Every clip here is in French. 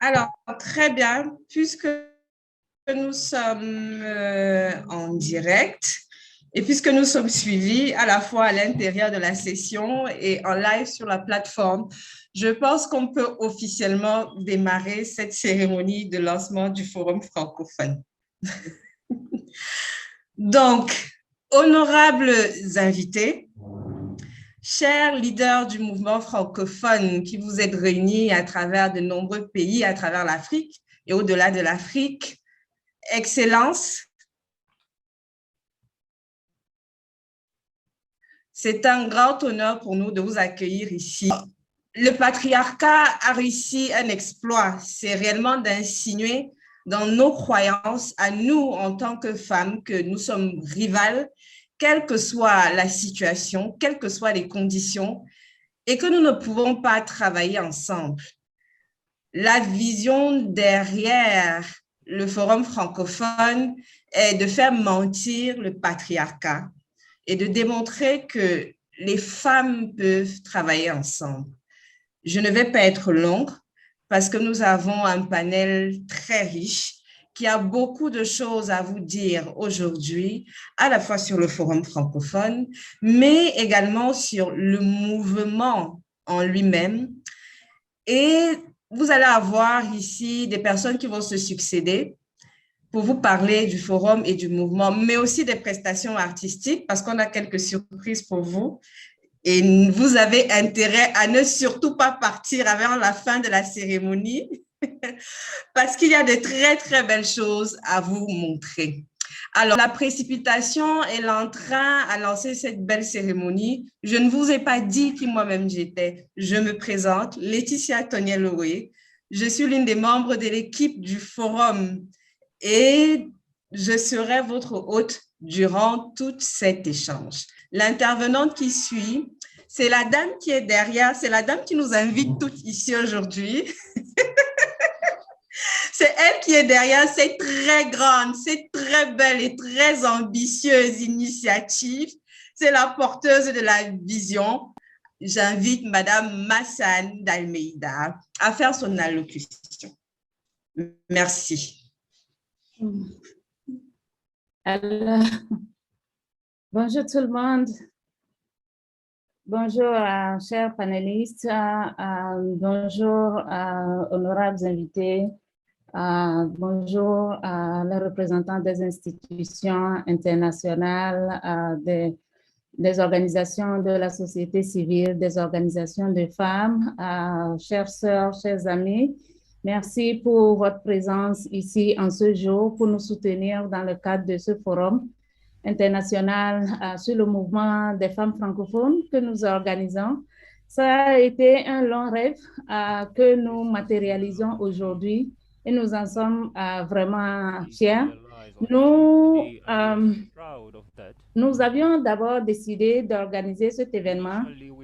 Alors, très bien, puisque nous sommes en direct et puisque nous sommes suivis à la fois à l'intérieur de la session et en live sur la plateforme, je pense qu'on peut officiellement démarrer cette cérémonie de lancement du Forum francophone. Donc, honorables invités, chers leaders du mouvement francophone qui vous êtes réunis à travers de nombreux pays, à travers l'Afrique et au-delà de l'Afrique, Excellences, c'est un grand honneur pour nous de vous accueillir ici. Le patriarcat a réussi un exploit, c'est réellement d'insinuer dans nos croyances, à nous en tant que femmes, que nous sommes rivales, quelle que soit la situation, quelles que soient les conditions, et que nous ne pouvons pas travailler ensemble. La vision derrière le Forum francophone est de faire mentir le patriarcat et de démontrer que les femmes peuvent travailler ensemble. Je ne vais pas être longue parce que nous avons un panel très riche qui a beaucoup de choses à vous dire aujourd'hui, à la fois sur le Forum francophone, mais également sur le mouvement en lui-même. Et vous allez avoir ici des personnes qui vont se succéder pour vous parler du forum et du mouvement, mais aussi des prestations artistiques, parce qu'on a quelques surprises pour vous. Et vous avez intérêt à ne surtout pas partir avant la fin de la cérémonie, parce qu'il y a de très, très belles choses à vous montrer. Alors, la précipitation et l'entrain à lancer cette belle cérémonie, je ne vous ai pas dit qui moi-même j'étais. Je me présente, Laetitia Toniel-Loué. Je suis l'une des membres de l'équipe du forum et je serai votre hôte durant tout cet échange. L'intervenante qui suit, c'est la dame qui est derrière, c'est la dame qui nous invite toutes ici aujourd'hui. C'est elle qui est derrière cette très grande, cette très belle et très ambitieuse initiative. C'est la porteuse de la vision. J'invite Madame Massane d'Almeida à faire son allocution. Merci. Alors, bonjour tout le monde. Bonjour, chers panélistes. Bonjour, honorables invités. Bonjour à les représentants des institutions internationales, des organisations de la société civile, des organisations de femmes, chères sœurs, chers amis. Merci pour votre présence ici en ce jour pour nous soutenir dans le cadre de ce forum international sur le mouvement des femmes francophones que nous organisons. Ça a été un long rêve que nous matérialisons aujourd'hui et nous en sommes vraiment fiers. Nous avions d'abord décidé d'organiser cet événement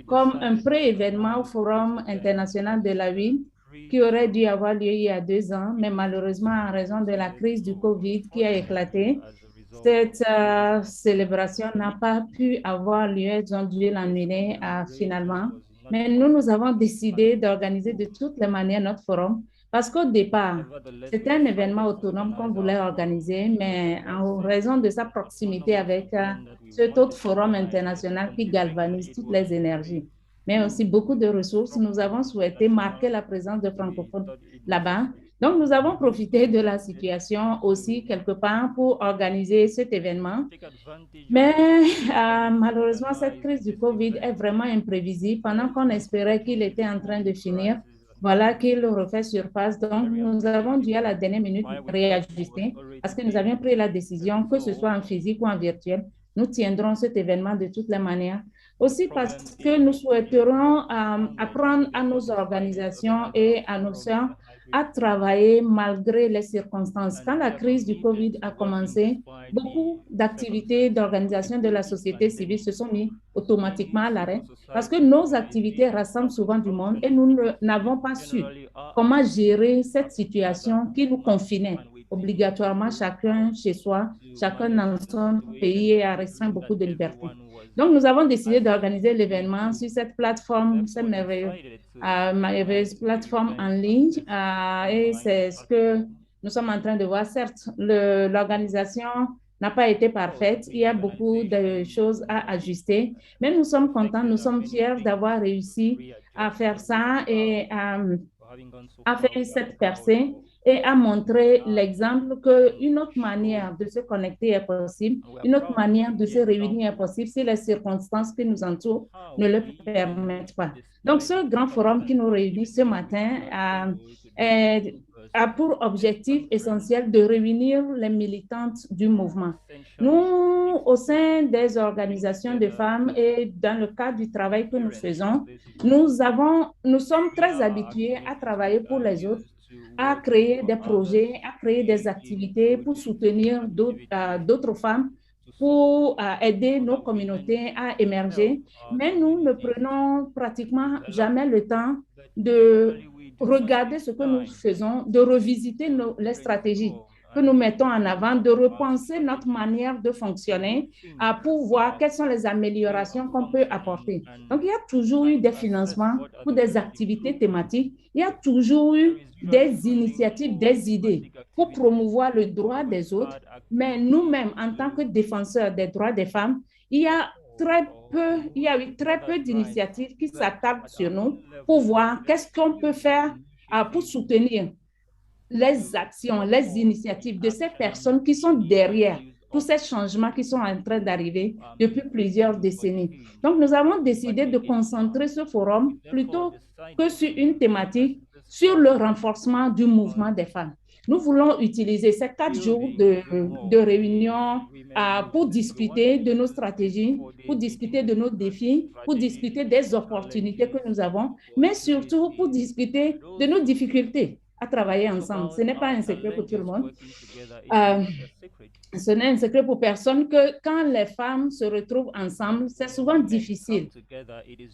comme un pré-événement au Forum international de la ville qui aurait dû avoir lieu il y a 2 ans, mais malheureusement, en raison de la crise du COVID qui a éclaté, cette célébration n'a pas pu avoir lieu, ils ont dû l'annuler finalement. Mais nous avons décidé d'organiser de toutes les manières notre forum parce qu'au départ, c'était un événement autonome qu'on voulait organiser, mais en raison de sa proximité avec cet autre forum international qui galvanise toutes les énergies, mais aussi beaucoup de ressources, nous avons souhaité marquer la présence de francophones là-bas. Donc, nous avons profité de la situation aussi quelque part pour organiser cet événement. Mais malheureusement, cette crise du COVID est vraiment imprévisible. Pendant qu'on espérait qu'il était en train de finir, voilà qu'il refait surface. Donc, nous avons dû à la dernière minute réajuster parce que nous avions pris la décision, que ce soit en physique ou en virtuel, nous tiendrons cet événement de toutes les manières. Aussi parce que nous souhaiterons apprendre à nos organisations et à nos sœurs à travailler malgré les circonstances. Quand la crise du COVID a commencé, beaucoup d'activités d'organisation de la société civile se sont mis automatiquement à l'arrêt parce que nos activités rassemblent souvent du monde et nous n'avons pas su comment gérer cette situation qui nous confinait obligatoirement chacun chez soi, chacun dans son pays et a restreint beaucoup de libertés. Donc, nous avons décidé d'organiser l'événement sur cette plateforme, cette merveilleuse plateforme en ligne. Et c'est ce que nous sommes en train de voir. Certes, l'organisation n'a pas été parfaite. Il y a beaucoup de choses à ajuster, mais nous sommes contents, nous sommes fiers d'avoir réussi à faire ça et à faire cette percée et à montrer l'exemple qu'une autre manière de se connecter est possible, une autre manière de se réunir est possible si les circonstances qui nous entourent ne le permettent pas. Donc, ce grand forum qui nous réunit ce matin a pour objectif essentiel de réunir les militantes du mouvement. Nous, au sein des organisations de femmes et dans le cadre du travail que nous faisons, nous sommes très habitués à travailler pour les autres, à créer des projets, à créer des activités pour soutenir d'autres femmes, pour aider nos communautés à émerger. Mais nous ne prenons pratiquement jamais le temps de regarder ce que nous faisons, de revisiter les stratégies que nous mettons en avant, de repenser notre manière de fonctionner pour voir quelles sont les améliorations qu'on peut apporter. Donc, il y a toujours eu des financements pour des activités thématiques. Il y a toujours eu des initiatives, des idées pour promouvoir le droit des autres. Mais nous-mêmes, en tant que défenseurs des droits des femmes, il y a eu très peu d'initiatives qui s'attaquent sur nous pour voir qu'est-ce qu'on peut faire pour soutenir les actions, les initiatives de ces personnes qui sont derrière tous ces changements qui sont en train d'arriver depuis plusieurs décennies. Donc, nous avons décidé de concentrer ce forum plutôt que sur une thématique, sur le renforcement du mouvement des femmes. Nous voulons utiliser ces 4 jours de réunion pour discuter de nos stratégies, pour discuter de nos défis, pour discuter des opportunités que nous avons, mais surtout pour discuter de nos difficultés à travailler ensemble. Ce n'est pas un secret pour tout le monde. Ce n'est un secret pour personne que quand les femmes se retrouvent ensemble, c'est souvent difficile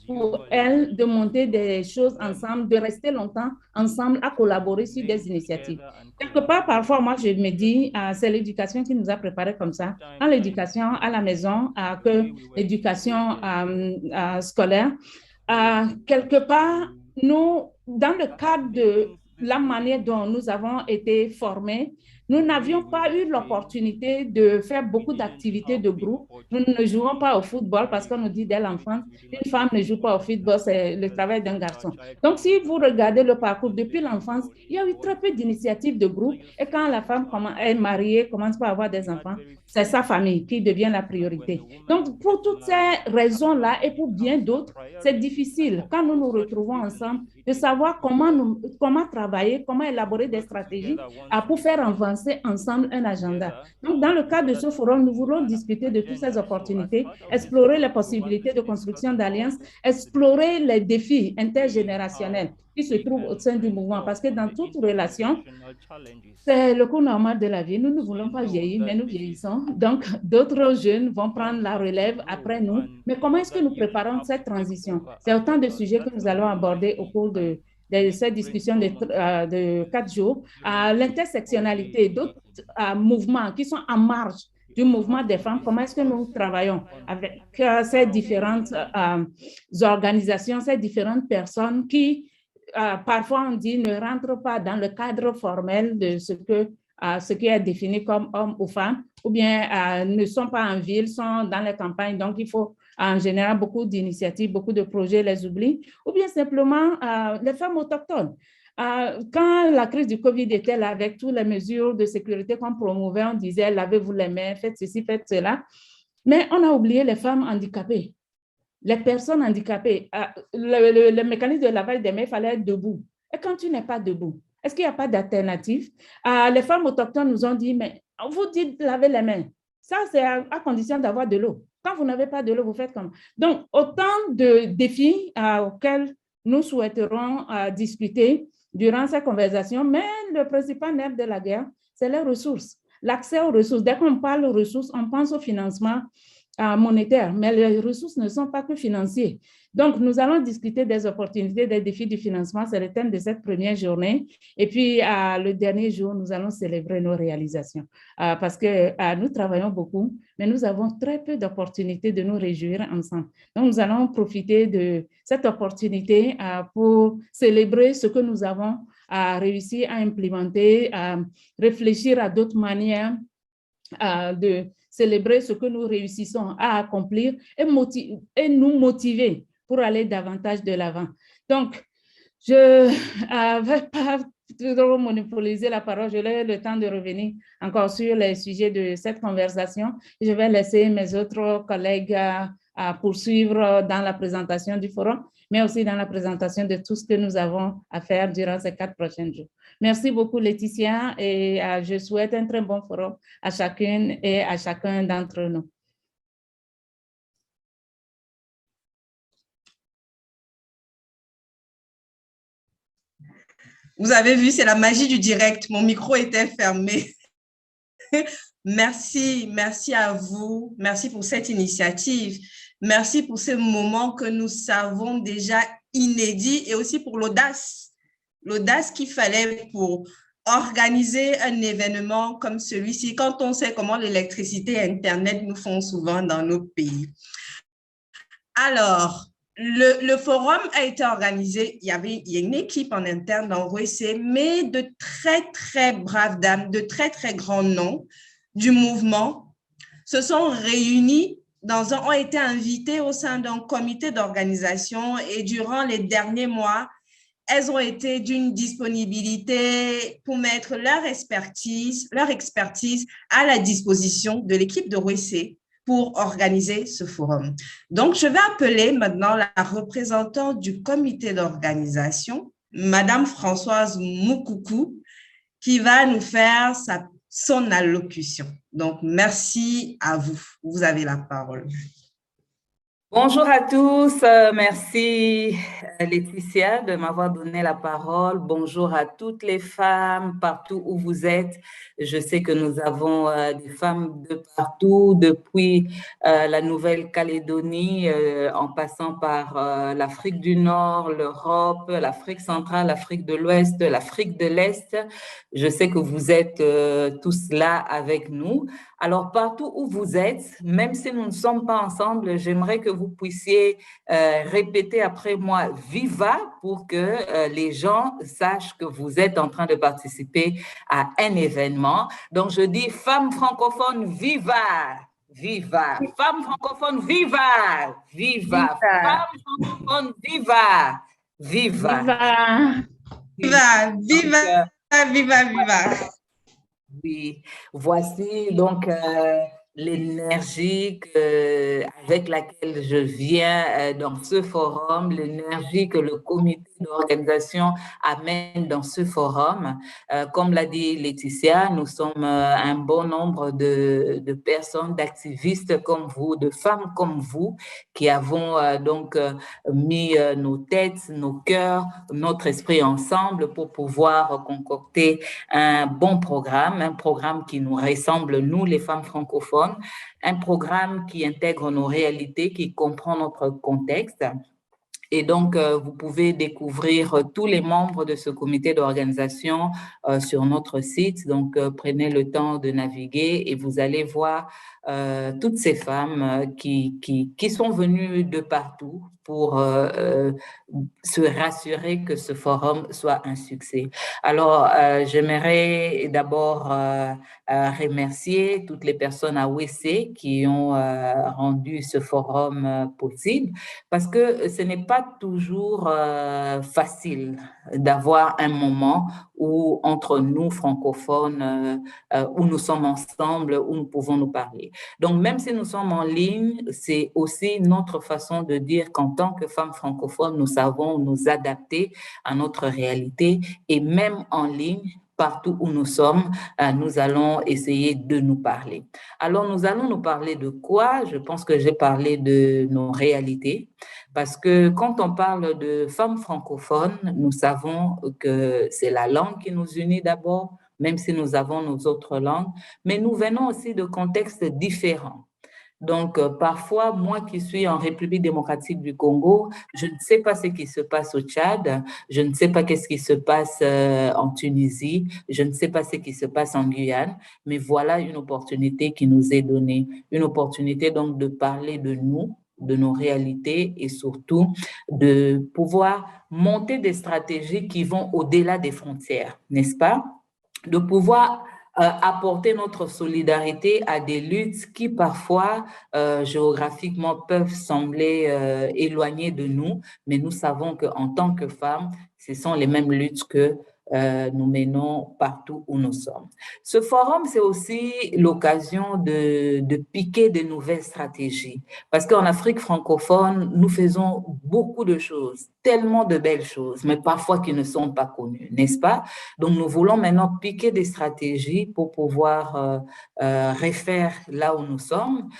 pour elles de monter des choses ensemble, de rester longtemps ensemble à collaborer sur des initiatives. Quelque part, parfois, moi, je me dis, c'est l'éducation qui nous a préparés comme ça. Dans l'éducation à la maison, que l'éducation scolaire, quelque part, nous, dans le cadre de la manière dont nous avons été formés, nous n'avions pas eu l'opportunité de faire beaucoup d'activités de groupe. Nous ne jouons pas au football parce qu'on nous dit dès l'enfance, une femme ne joue pas au football, c'est le travail d'un garçon. Donc, si vous regardez le parcours depuis l'enfance, il y a eu très peu d'initiatives de groupe. Et quand la femme est mariée, commence par avoir des enfants, c'est sa famille qui devient la priorité. Donc, pour toutes ces raisons-là et pour bien d'autres, c'est difficile quand nous nous retrouvons ensemble de savoir comment travailler, comment élaborer des stratégies pour faire avancer ensemble un agenda. Donc, dans le cadre de ce forum, nous voulons discuter de toutes ces opportunités, explorer les possibilités de construction d'alliances, explorer les défis intergénérationnels qui se trouvent au sein du mouvement, parce que dans toute relation, c'est le cours normal de la vie. Nous ne voulons pas vieillir, mais nous vieillissons. Donc, d'autres jeunes vont prendre la relève après nous. Mais comment est-ce que nous préparons cette transition? C'est autant de sujets que nous allons aborder au cours de cette discussion de 4 jours. L'intersectionnalité, d'autres mouvements qui sont en marge du mouvement des femmes, comment est-ce que nous travaillons avec ces différentes organisations, ces différentes personnes qui parfois on dit ne rentrent pas dans le cadre formel de ce qui est défini comme homme ou femme, ou bien ne sont pas en ville, sont dans les campagnes, donc il faut en général beaucoup d'initiatives, beaucoup de projets les oublient, ou bien simplement les femmes autochtones. Quand la crise du COVID était là, avec toutes les mesures de sécurité qu'on promouvait, on disait lavez-vous les mains, faites ceci, faites cela, mais on a oublié les femmes handicapées. Les personnes handicapées, le mécanisme de lavage des mains, il fallait être debout. Et quand tu n'es pas debout, est-ce qu'il n'y a pas d'alternative? Les femmes autochtones nous ont dit, mais vous dites laver les mains. Ça, c'est à condition d'avoir de l'eau. Quand vous n'avez pas de l'eau, vous faites comment? Donc, autant de défis auxquels nous souhaiterons discuter durant cette conversation, mais le principal nerf de la guerre, c'est les ressources. L'accès aux ressources. Dès qu'on parle aux ressources, on pense au financement monétaires, mais les ressources ne sont pas que financières. Donc, nous allons discuter des opportunités, des défis du financement, c'est le thème de cette première journée. Et puis, le dernier jour, nous allons célébrer nos réalisations parce que nous travaillons beaucoup, mais nous avons très peu d'opportunités de nous réjouir ensemble. Donc, nous allons profiter de cette opportunité pour célébrer ce que nous avons réussi à implémenter, à réfléchir à d'autres manières de célébrer ce que nous réussissons à accomplir et nous motiver pour aller davantage de l'avant. Donc, je ne vais pas trop monopoliser la parole, je l'ai le temps de revenir encore sur les sujets de cette conversation. Je vais laisser mes autres collègues à poursuivre dans la présentation du forum, mais aussi dans la présentation de tout ce que nous avons à faire durant ces 4 prochains jours. Merci beaucoup, Laetitia, et je souhaite un très bon forum à chacune et à chacun d'entre nous. Vous avez vu, c'est la magie du direct. Mon micro était fermé. Merci, merci à vous. Merci pour cette initiative. Merci pour ce moment que nous savons déjà inédit et aussi pour l'audace. L'audace qu'il fallait pour organiser un événement comme celui-ci quand on sait comment l'électricité et Internet nous font souvent dans nos pays. Alors, le forum a été organisé, il y a une équipe en interne dans OEC, mais de très, très braves dames, de très, très grands noms du mouvement se sont réunis, ont été invités au sein d'un comité d'organisation et durant les derniers mois, elles ont été d'une disponibilité pour mettre leur expertise à la disposition de l'équipe de OEC pour organiser ce forum. Donc, je vais appeler maintenant la représentante du comité d'organisation, Madame Françoise Moukoukou, qui va nous faire son allocution. Donc, merci à vous. Vous avez la parole. Bonjour à tous, merci Laetitia de m'avoir donné la parole. Bonjour à toutes les femmes partout où vous êtes. Je sais que nous avons des femmes de partout, depuis la Nouvelle-Calédonie, en passant par l'Afrique du Nord, l'Europe, l'Afrique centrale, l'Afrique de l'Ouest, l'Afrique de l'Est. Je sais que vous êtes tous là avec nous. Alors, partout où vous êtes, même si nous ne sommes pas ensemble, j'aimerais que vous puissiez répéter après moi « Viva » pour que les gens sachent que vous êtes en train de participer à un événement. Donc, je dis « Femmes francophones, viva !» Viva! Femmes francophones, viva! Viva! Femmes francophones, viva! Viva! Viva! Viva! Viva! Viva! Oui, voici donc l'énergie avec laquelle je viens dans ce forum, l'énergie que le comité d'organisation amène dans ce forum. Comme l'a dit Laetitia, nous sommes un bon nombre de personnes, d'activistes comme vous, de femmes comme vous, qui avons donc mis nos têtes, nos cœurs, notre esprit ensemble pour pouvoir concocter un bon programme, un programme qui nous ressemble, nous, les femmes francophones, un programme qui intègre nos réalités, qui comprend notre contexte. Et donc, vous pouvez découvrir tous les membres de ce comité d'organisation sur notre site. Donc, prenez le temps de naviguer et vous allez voir toutes ces femmes qui sont venues de partout pour se rassurer que ce forum soit un succès. Alors, j'aimerais d'abord remercier toutes les personnes à OEC qui ont rendu ce forum possible, parce que ce n'est pas toujours facile d'avoir un moment où, entre nous, francophones, où nous sommes ensemble, où nous pouvons nous parler. Donc, même si nous sommes en ligne, c'est aussi notre façon de dire qu'en tant que femmes francophones, nous savons nous adapter à notre réalité et même en ligne, partout où nous sommes, nous allons essayer de nous parler. Alors, nous allons nous parler de quoi? Je pense que j'ai parlé de nos réalités, parce que quand on parle de femmes francophones, nous savons que c'est la langue qui nous unit d'abord, même si nous avons nos autres langues, mais nous venons aussi de contextes différents. Donc, parfois, moi qui suis en République démocratique du Congo, je ne sais pas ce qui se passe au Tchad, je ne sais pas qu'est-ce qui se passe en Tunisie, je ne sais pas ce qui se passe en Guyane, mais voilà une opportunité qui nous est donnée, une opportunité donc de parler de nous, de nos réalités et surtout de pouvoir monter des stratégies qui vont au-delà des frontières, n'est-ce pas? De pouvoir apporter notre solidarité à des luttes qui parfois géographiquement peuvent sembler éloignées de nous, mais nous savons qu'en tant que femmes, ce sont les mêmes luttes que nous menons partout où nous sommes. Ce forum, c'est aussi l'occasion de piquer de nouvelles stratégies, parce qu'en Afrique francophone, nous faisons beaucoup de choses, tellement de belles choses, mais parfois qui ne sont pas connues, n'est-ce pas? Donc, nous voulons maintenant piquer des stratégies pour pouvoir refaire là où nous sommes,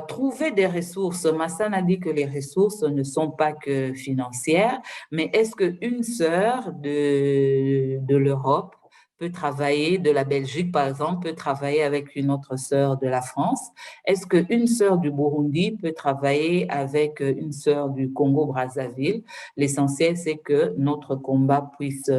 trouver des ressources. Massan a dit que les ressources ne sont pas que financières, mais est-ce qu'une sœur de l'Europe peut travailler, de la Belgique par exemple, peut travailler avec une autre sœur de la France? Est-ce qu'une sœur du Burundi peut travailler avec une sœur du Congo-Brazzaville? L'essentiel, c'est que notre combat puisse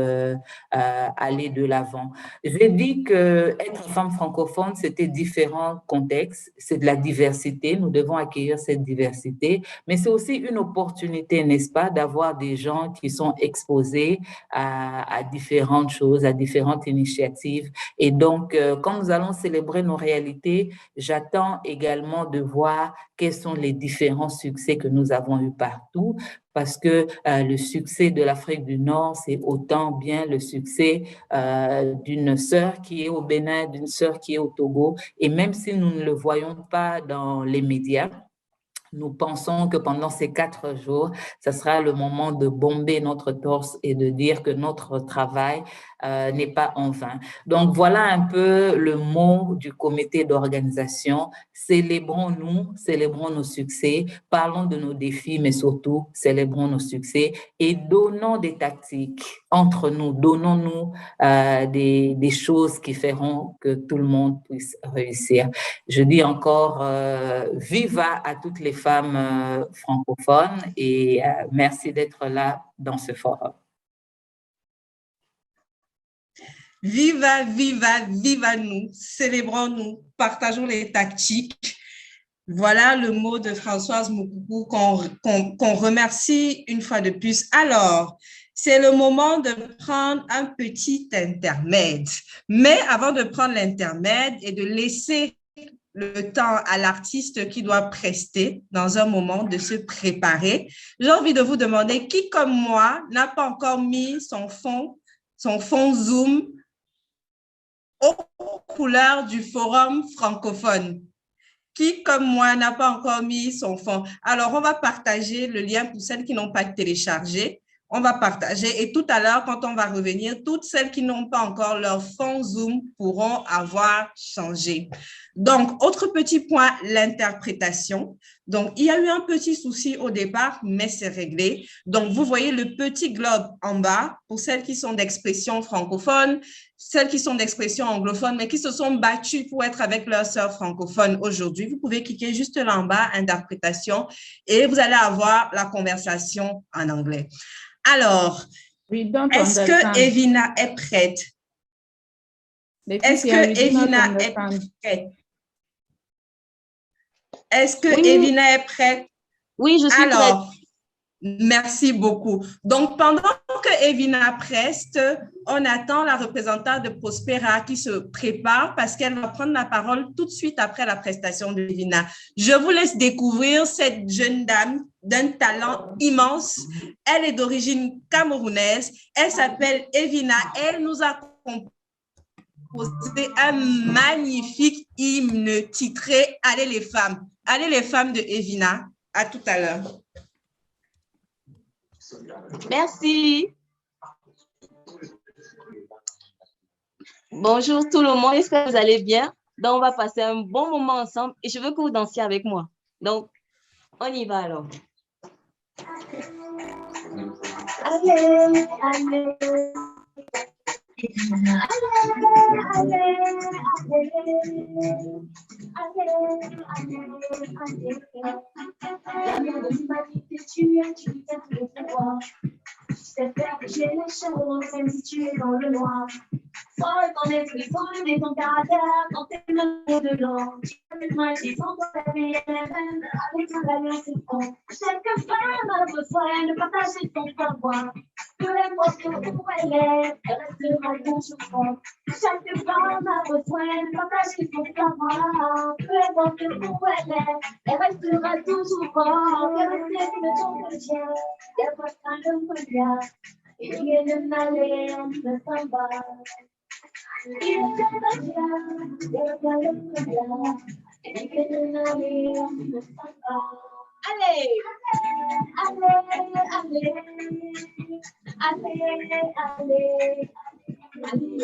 aller de l'avant. J'ai dit que être femme francophone, c'était différents contextes, c'est de la diversité, nous devons accueillir cette diversité, mais c'est aussi une opportunité, n'est-ce pas, d'avoir des gens qui sont exposés à différentes choses, à différentes initiatives. Et donc, quand nous allons célébrer nos réalités, j'attends également de voir quels sont les différents succès que nous avons eus partout, parce que le succès de l'Afrique du Nord, c'est autant bien le succès d'une sœur qui est au Bénin, d'une sœur qui est au Togo. Et même si nous ne le voyons pas dans les médias, nous pensons que pendant ces 4 jours, ce sera le moment de bomber notre torse et de dire que notre travail n'est pas en vain. Donc, voilà un peu le mot du comité d'organisation. Célébrons-nous, célébrons nos succès, parlons de nos défis, mais surtout, célébrons nos succès et donnons des tactiques entre nous, donnons-nous des choses qui feront que tout le monde puisse réussir. Je dis encore viva à toutes les femmes francophones et merci d'être là dans ce forum. Viva, viva, viva nous, célébrons-nous, partageons les tactiques. Voilà le mot de Françoise Moukoukou qu'on remercie une fois de plus. Alors, c'est le moment de prendre un petit intermède. Mais avant de prendre l'intermède et de laisser le temps à l'artiste qui doit prester dans un moment de se préparer, j'ai envie de vous demander qui, comme moi, n'a pas encore mis son fond Zoom aux couleurs du forum francophone. Qui, comme moi, n'a pas encore mis son fond? Alors, on va partager le lien pour celles qui n'ont pas téléchargé. On va partager et tout à l'heure, quand on va revenir, toutes celles qui n'ont pas encore leur fond Zoom pourront avoir changé. Donc, autre petit point, l'interprétation. Donc, il y a eu un petit souci au départ, mais c'est réglé. Donc, vous voyez le petit globe en bas pour celles qui sont d'expression francophone, celles qui sont d'expression anglophone, mais qui se sont battues pour être avec leurs sœurs francophones aujourd'hui. Vous pouvez cliquer juste là en bas, interprétation, et vous allez avoir la conversation en anglais. Alors, est-ce que Evina est prête? Est-ce que Evina est prête? Est-ce que Evina est prête? Oui, je suis prête. Merci beaucoup. Donc, pendant que Evina preste, on attend la représentante de Prospera qui se prépare parce qu'elle va prendre la parole tout de suite après la prestation de Evina. Je vous laisse découvrir cette jeune dame d'un talent immense. Elle est d'origine camerounaise. Elle s'appelle Evina. Elle nous a composé un magnifique hymne titré « Allez les femmes ». Allez les femmes de Evina. À tout à l'heure. Merci. Bonjour tout le monde, j'espère que vous allez bien. Donc, on va passer un bon moment ensemble et je veux que vous dansiez avec moi. Donc, on y va alors. Allez, allez. Allez, allez, allez. L'amour de l'humanité, tu as tout le pouvoir. Tu sais faire bouger les choses, même si tu es dans le noir. Sans ton esprit, sans ton caractère, dans tes mains de l'or. Tu peux te manger sans toi la vie et la peine, avec ton alliance et ton. Chaque femme a besoin de partager son savoir. Peu importe où elle est, elle restera toujours forte. Chaque femme a besoin de partager son savoir. Peu importe où elle restera toujours forte. Elle restera le ton de Dieu, elle passera le regard. Et rien ne m'allait, on ne s'en va. Il est bien, il est bien. Et rien ne m'allait, on ne s'en va. Allez, allez, allez, allez, allez. Allez,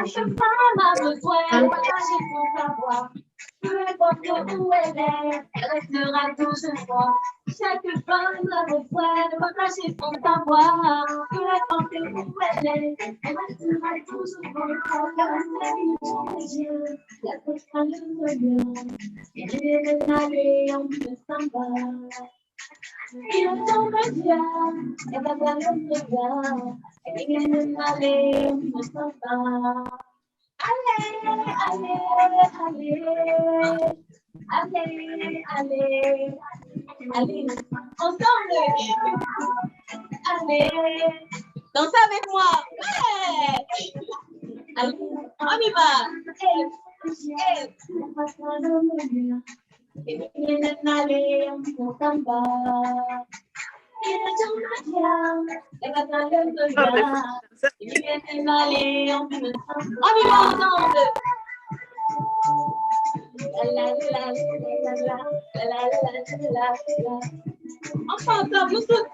chaque femme a besoin de partager son savoir. Peu importe où elle est, elle restera toujours forte. Chaque femme a besoin de partager son savoir. Peu importe où elle est, elle restera toujours forte. Elle restera une chose de Dieu, la fera le bonheur. Et Dieu est allé, on ne s'en va. Il est ton Dieu, et va voir le bonheur. Et Dieu est allé, on ne s'en va. Allez, allez, allez, allez, allez, allez, ensemble, allez, dansez avec moi, ouais. Allez, on y va, allez, on s'en va. Il est ton Dieu, et va voir le bonheur. Il est allé, on y va ensemble. Enfin, ensemble, nous tous.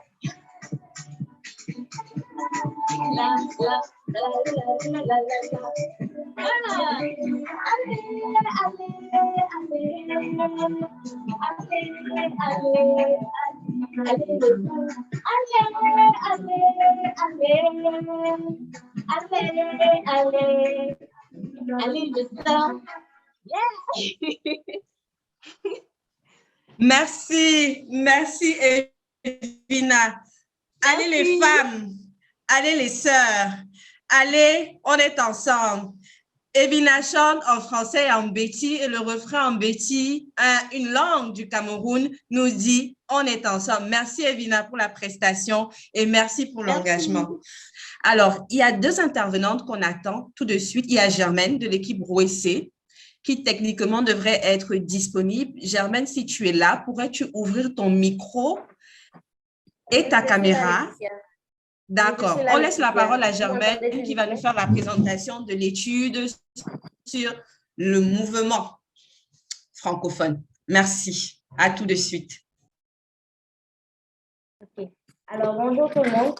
Merci, merci Evina. Allez les femmes, allez les sœurs, allez, on est ensemble. Evina chante en français et en béti et le refrain en béti, une langue du Cameroun, nous dit « On est ensemble ». Merci Evina pour la prestation et merci pour l'engagement. Alors, il y a deux intervenantes qu'on attend tout de suite. Il y a Germaine de l'équipe Rouessé qui techniquement devrait être disponible. Germaine, si tu es là, pourrais-tu ouvrir ton micro et ta caméra? D'accord. On laisse la parole à Germaine qui va nous faire la présentation de l'étude sur le mouvement francophone. Merci. À tout de suite. Okay. Alors, bonjour tout le monde.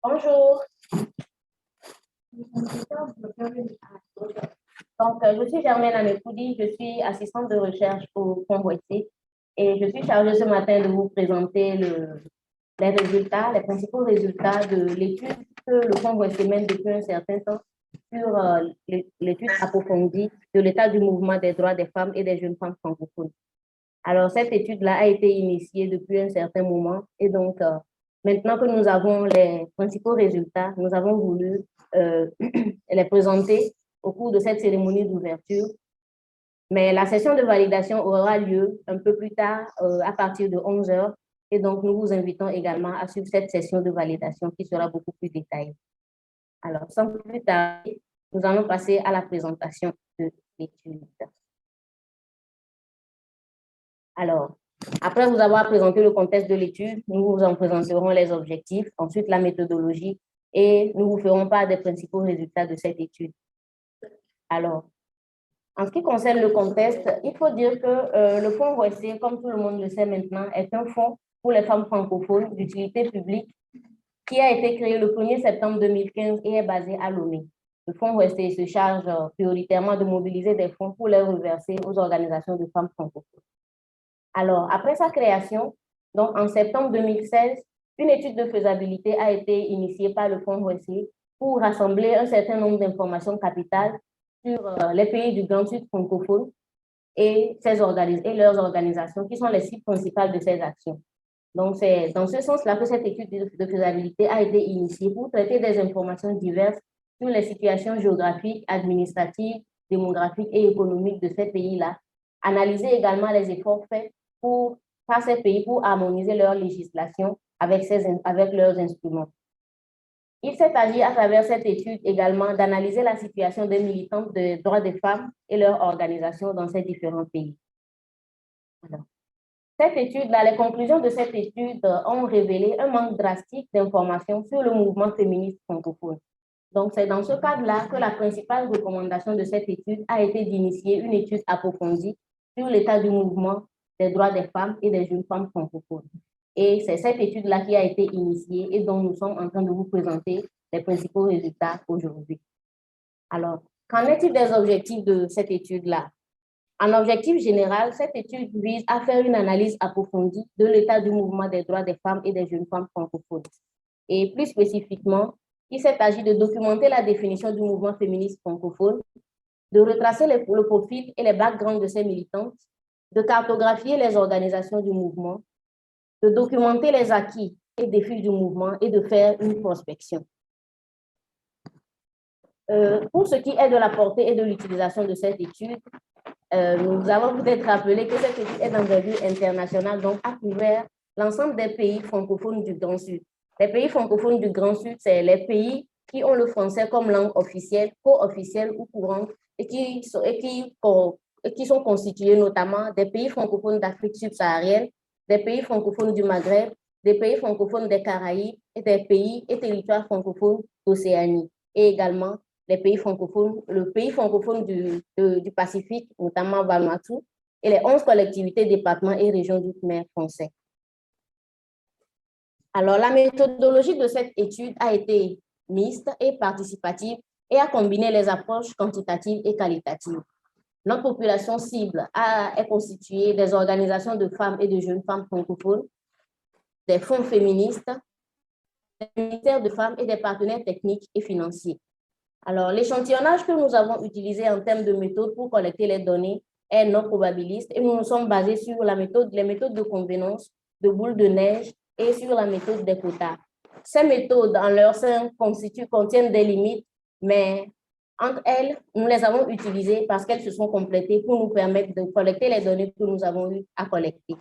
Bonjour. Donc, je suis Germaine Amekoudi, je suis assistante de recherche au Fonds Boitier et je suis chargée ce matin de vous présenter les résultats, les principaux résultats de l'étude que le Fonds Boitier mène depuis un certain temps sur l'étude approfondie de l'état du mouvement des droits des femmes et des jeunes femmes francophones. Alors, cette étude-là a été initiée depuis un certain moment et donc, maintenant que nous avons les principaux résultats, nous avons voulu les présenter au cours de cette cérémonie d'ouverture. Mais la session de validation aura lieu un peu plus tard, à partir de 11 h. Et donc, nous vous invitons également à suivre cette session de validation qui sera beaucoup plus détaillée. Alors, sans plus tarder, nous allons passer à la présentation de l'étude. Alors, après vous avoir présenté le contexte de l'étude, nous vous en présenterons les objectifs, ensuite la méthodologie, et nous vous ferons part des principaux résultats de cette étude. Alors, En ce qui concerne le contexte, il faut dire que le Fonds OSC, comme tout le monde le sait maintenant, est un fonds pour les femmes francophones d'utilité publique qui a été créé le 1er septembre 2015 et est basé à Lomé. Le Fonds OSC se charge prioritairement de mobiliser des fonds pour les reverser aux organisations de femmes francophones. Alors, après sa création, donc en septembre 2016, une étude de faisabilité a été initiée par le Fonds OSC pour rassembler un certain nombre d'informations capitales sur les pays du Grand Sud francophone et leurs organisations qui sont les cibles principales de ces actions. Donc, c'est dans ce sens-là que cette étude de faisabilité a été initiée pour traiter des informations diverses sur les situations géographiques, administratives, démographiques et économiques de ces pays-là, analyser également les efforts faits par ces pays pour harmoniser leur législation avec leurs instruments. Il s'est agi à travers cette étude également d'analyser la situation des militantes des droits des femmes et leurs organisations dans ces différents pays. Alors, cette étude-là, les conclusions de cette étude ont révélé un manque drastique d'informations sur le mouvement féministe francophone. Donc, c'est dans ce cadre-là que la principale recommandation de cette étude a été d'initier une étude approfondie sur l'état du mouvement des droits des femmes et des jeunes femmes francophones. Et c'est cette étude-là qui a été initiée et dont nous sommes en train de vous présenter les principaux résultats aujourd'hui. Alors, qu'en est-il des objectifs de cette étude-là? En objectif général, cette étude vise à faire une analyse approfondie de l'état du mouvement des droits des femmes et des jeunes femmes francophones. Et plus spécifiquement, il s'est agi de documenter la définition du mouvement féministe francophone, de retracer le profil et les backgrounds de ces militantes, de cartographier les organisations du mouvement, de documenter les acquis et défis du mouvement et de faire une prospection. Pour ce qui est de la portée et de l'utilisation de cette étude, nous avons peut-être rappelé que cette étude est d'envergure internationale, donc a couvert l'ensemble des pays francophones du Grand Sud. Les pays francophones du Grand Sud, c'est les pays qui ont le français comme langue officielle, co-officielle ou courante, et qui sont constitués notamment des pays francophones d'Afrique subsaharienne, des pays francophones du Maghreb, des pays francophones des Caraïbes et des pays et territoires francophones d'Océanie, et également le pays francophone du Pacifique, notamment Vanuatu, et les 11 collectivités, départements et régions d'outre-mer français. Alors, la méthodologie de cette étude a été mixte et participative et a combiné les approches quantitatives et qualitatives. Notre population cible est constituée des organisations de femmes et de jeunes femmes francophones, des fonds féministes, des ministères de femmes et des partenaires techniques et financiers. Alors, l'échantillonnage que nous avons utilisé en termes de méthode pour collecter les données est non probabiliste et nous nous sommes basés sur les méthodes de convenance, de boule de neige et sur la méthode des quotas. Ces méthodes, en leur sein, contiennent des limites, mais entre elles, nous les avons utilisées parce qu'elles se sont complétées pour nous permettre de collecter les données que nous avons eu à collecter.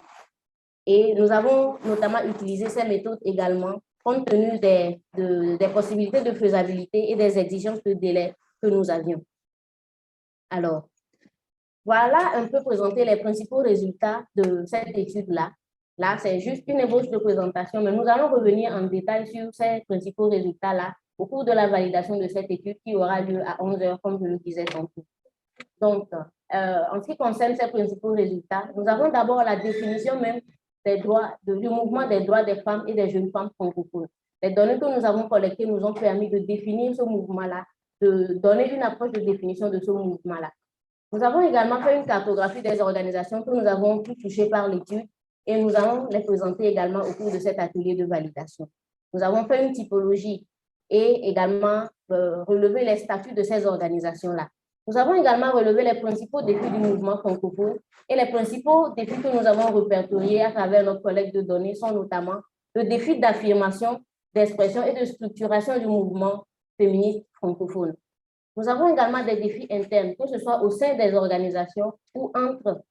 Et nous avons notamment utilisé ces méthodes également compte tenu des possibilités de faisabilité et des exigences de délai que nous avions. Alors, voilà un peu présenter les principaux résultats de cette étude-là. Là, c'est juste une ébauche de présentation, mais nous allons revenir en détail sur ces principaux résultats-là au cours de la validation de cette étude qui aura lieu à 11 h, comme je le disais tantôt. Donc, en ce qui concerne ces principaux résultats, nous avons d'abord la définition même du mouvement des droits des femmes et des jeunes femmes francophones. Les données que nous avons collectées nous ont permis de définir ce mouvement-là, de donner une approche de définition de ce mouvement-là. Nous avons également fait une cartographie des organisations que nous avons pu toucher par l'étude et nous allons les présenter également au cours de cet atelier de validation. Nous avons fait une typologie et également relevé les statuts de ces organisations-là. Nous avons également relevé les principaux défis du mouvement francophone et les principaux défis que nous avons répertoriés à travers notre collecte de données sont notamment le défi d'affirmation, d'expression et de structuration du mouvement féministe francophone. Nous avons également des défis internes, que ce soit au sein des organisations ou entre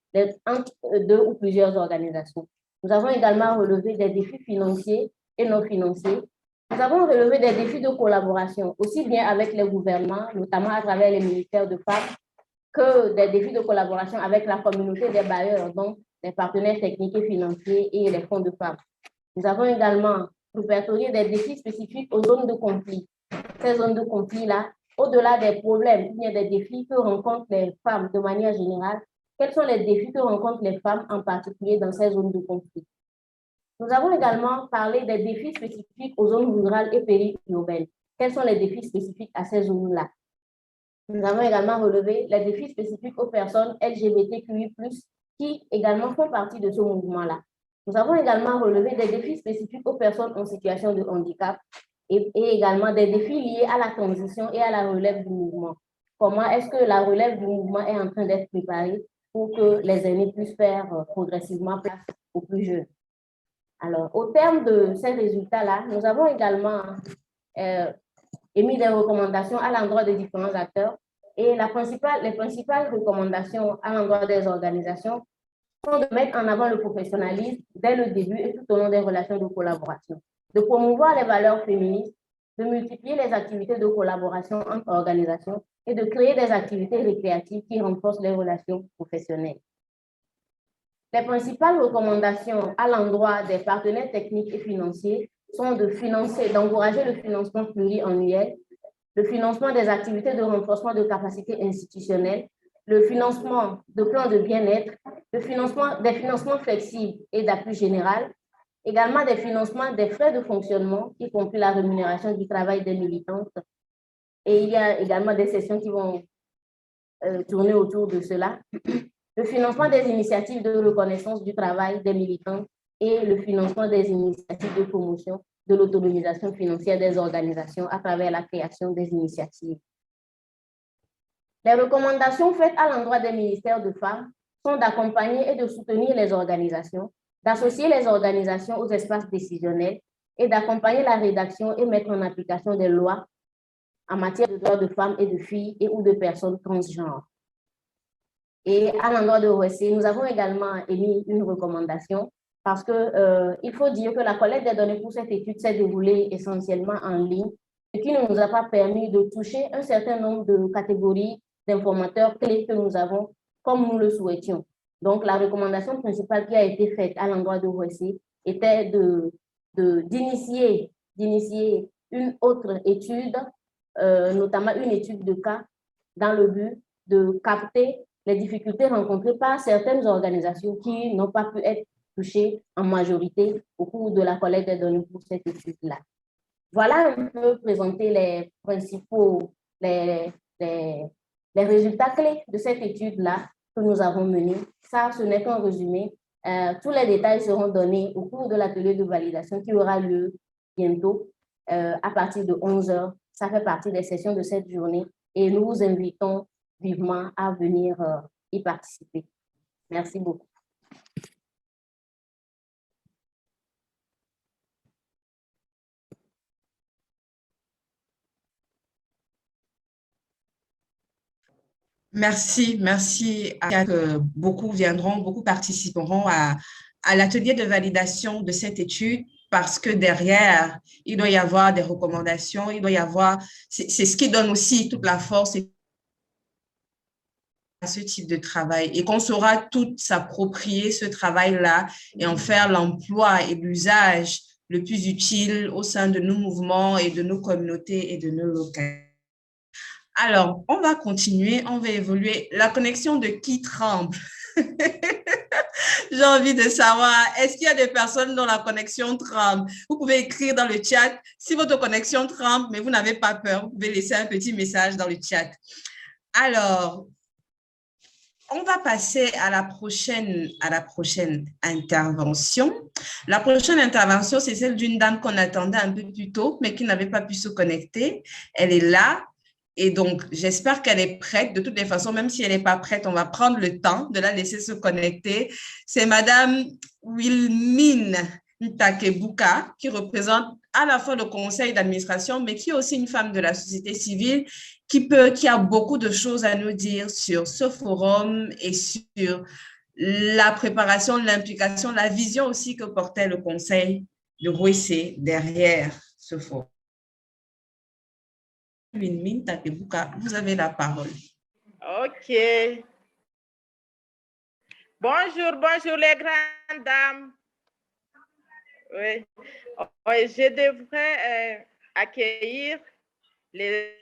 deux ou plusieurs organisations. Nous avons également relevé des défis financiers et non financiers. Nous avons relevé des défis de collaboration, aussi bien avec les gouvernements, notamment à travers les ministères de femmes, que des défis de collaboration avec la communauté des bailleurs, donc les partenaires techniques et financiers et les fonds de femmes. Nous avons également répertorié des défis spécifiques aux zones de conflit. Ces zones de conflit-là au-delà des problèmes, il y a des défis que rencontrent les femmes de manière générale. Quels sont les défis que rencontrent les femmes, en particulier dans ces zones de conflit? Nous avons également parlé des défis spécifiques aux zones rurales et périurbaines. Quels sont les défis spécifiques à ces zones-là? Nous avons également relevé les défis spécifiques aux personnes LGBTQI+, qui également font partie de ce mouvement-là. Nous avons également relevé des défis spécifiques aux personnes en situation de handicap et également des défis liés à la transition et à la relève du mouvement. Comment est-ce que la relève du mouvement est en train d'être préparée pour que les aînés puissent faire progressivement place aux plus jeunes? Alors, au terme de ces résultats-là, nous avons également émis des recommandations à l'endroit des différents acteurs. Et les principales recommandations à l'endroit des organisations sont de mettre en avant le professionnalisme dès le début et tout au long des relations de collaboration, de promouvoir les valeurs féministes, de multiplier les activités de collaboration entre organisations et de créer des activités récréatives qui renforcent les relations professionnelles. Les principales recommandations à l'endroit des partenaires techniques et financiers sont d'encourager le financement pluriannuel, le financement des activités de renforcement de capacités institutionnelles, le financement de plans de bien-être, des financements flexibles et d'appui général, également des financements des frais de fonctionnement, y compris la rémunération du travail des militantes. Et il y a également des sessions qui vont tourner autour de cela. Le financement des initiatives de reconnaissance du travail des militants et le financement des initiatives de promotion de l'autonomisation financière des organisations à travers la création des initiatives. Les recommandations faites à l'endroit des ministères de femmes sont d'accompagner et de soutenir les organisations, d'associer les organisations aux espaces décisionnels et d'accompagner la rédaction et mettre en application des lois en matière de droits de femmes et de filles et ou de personnes transgenres. Et à l'endroit de OSC, nous avons également émis une recommandation parce qu'il faut dire que la collecte des données pour cette étude s'est déroulée essentiellement en ligne, ce qui ne nous a pas permis de toucher un certain nombre de catégories d'informateurs clés que nous avons comme nous le souhaitions. Donc, la recommandation principale qui a été faite à l'endroit de OSC était d'initier une autre étude, notamment une étude de cas, dans le but de capter les difficultés rencontrées par certaines organisations qui n'ont pas pu être touchées en majorité au cours de la collecte des données pour cette étude-là. Voilà un peu présenter les principaux, les résultats clés de cette étude-là que nous avons menée. Ça, ce n'est qu'un résumé. Tous les détails seront donnés au cours de l'atelier de validation qui aura lieu bientôt à partir de 11 h. Ça fait partie des sessions de cette journée et nous vous invitons vivement à venir y participer. Merci beaucoup. Merci, merci à beaucoup viendront, beaucoup participeront à l'atelier de validation de cette étude parce que derrière, il doit y avoir des recommandations, il doit y avoir, c'est ce qui donne aussi toute la force à ce type de travail et qu'on saura tout s'approprier ce travail-là et en faire l'emploi et l'usage le plus utile au sein de nos mouvements et de nos communautés et de nos localités. Alors, on va continuer, on va évoluer. La connexion de qui tremble? J'ai envie de savoir, est-ce qu'il y a des personnes dont la connexion tremble? Vous pouvez écrire dans le chat si votre connexion tremble, mais vous n'avez pas peur. Vous pouvez laisser un petit message dans le chat. Alors, on va passer à la prochaine intervention. La prochaine intervention, c'est celle d'une dame qu'on attendait un peu plus tôt, mais qui n'avait pas pu se connecter. Elle est là. Et donc, j'espère qu'elle est prête. De toutes les façons, même si elle n'est pas prête, on va prendre le temps de la laisser se connecter. C'est Madame Wilmine Ntakebuka, qui représente à la fois le conseil d'administration, mais qui est aussi une femme de la société civile, qui a beaucoup de choses à nous dire sur ce forum et sur la préparation, l'implication, la vision aussi que portait le conseil de Rwese derrière ce forum. Wilmine Ntakebuka, vous avez la parole. OK. Bonjour, bonjour les grandes dames. Oui. Je devrais accueillir les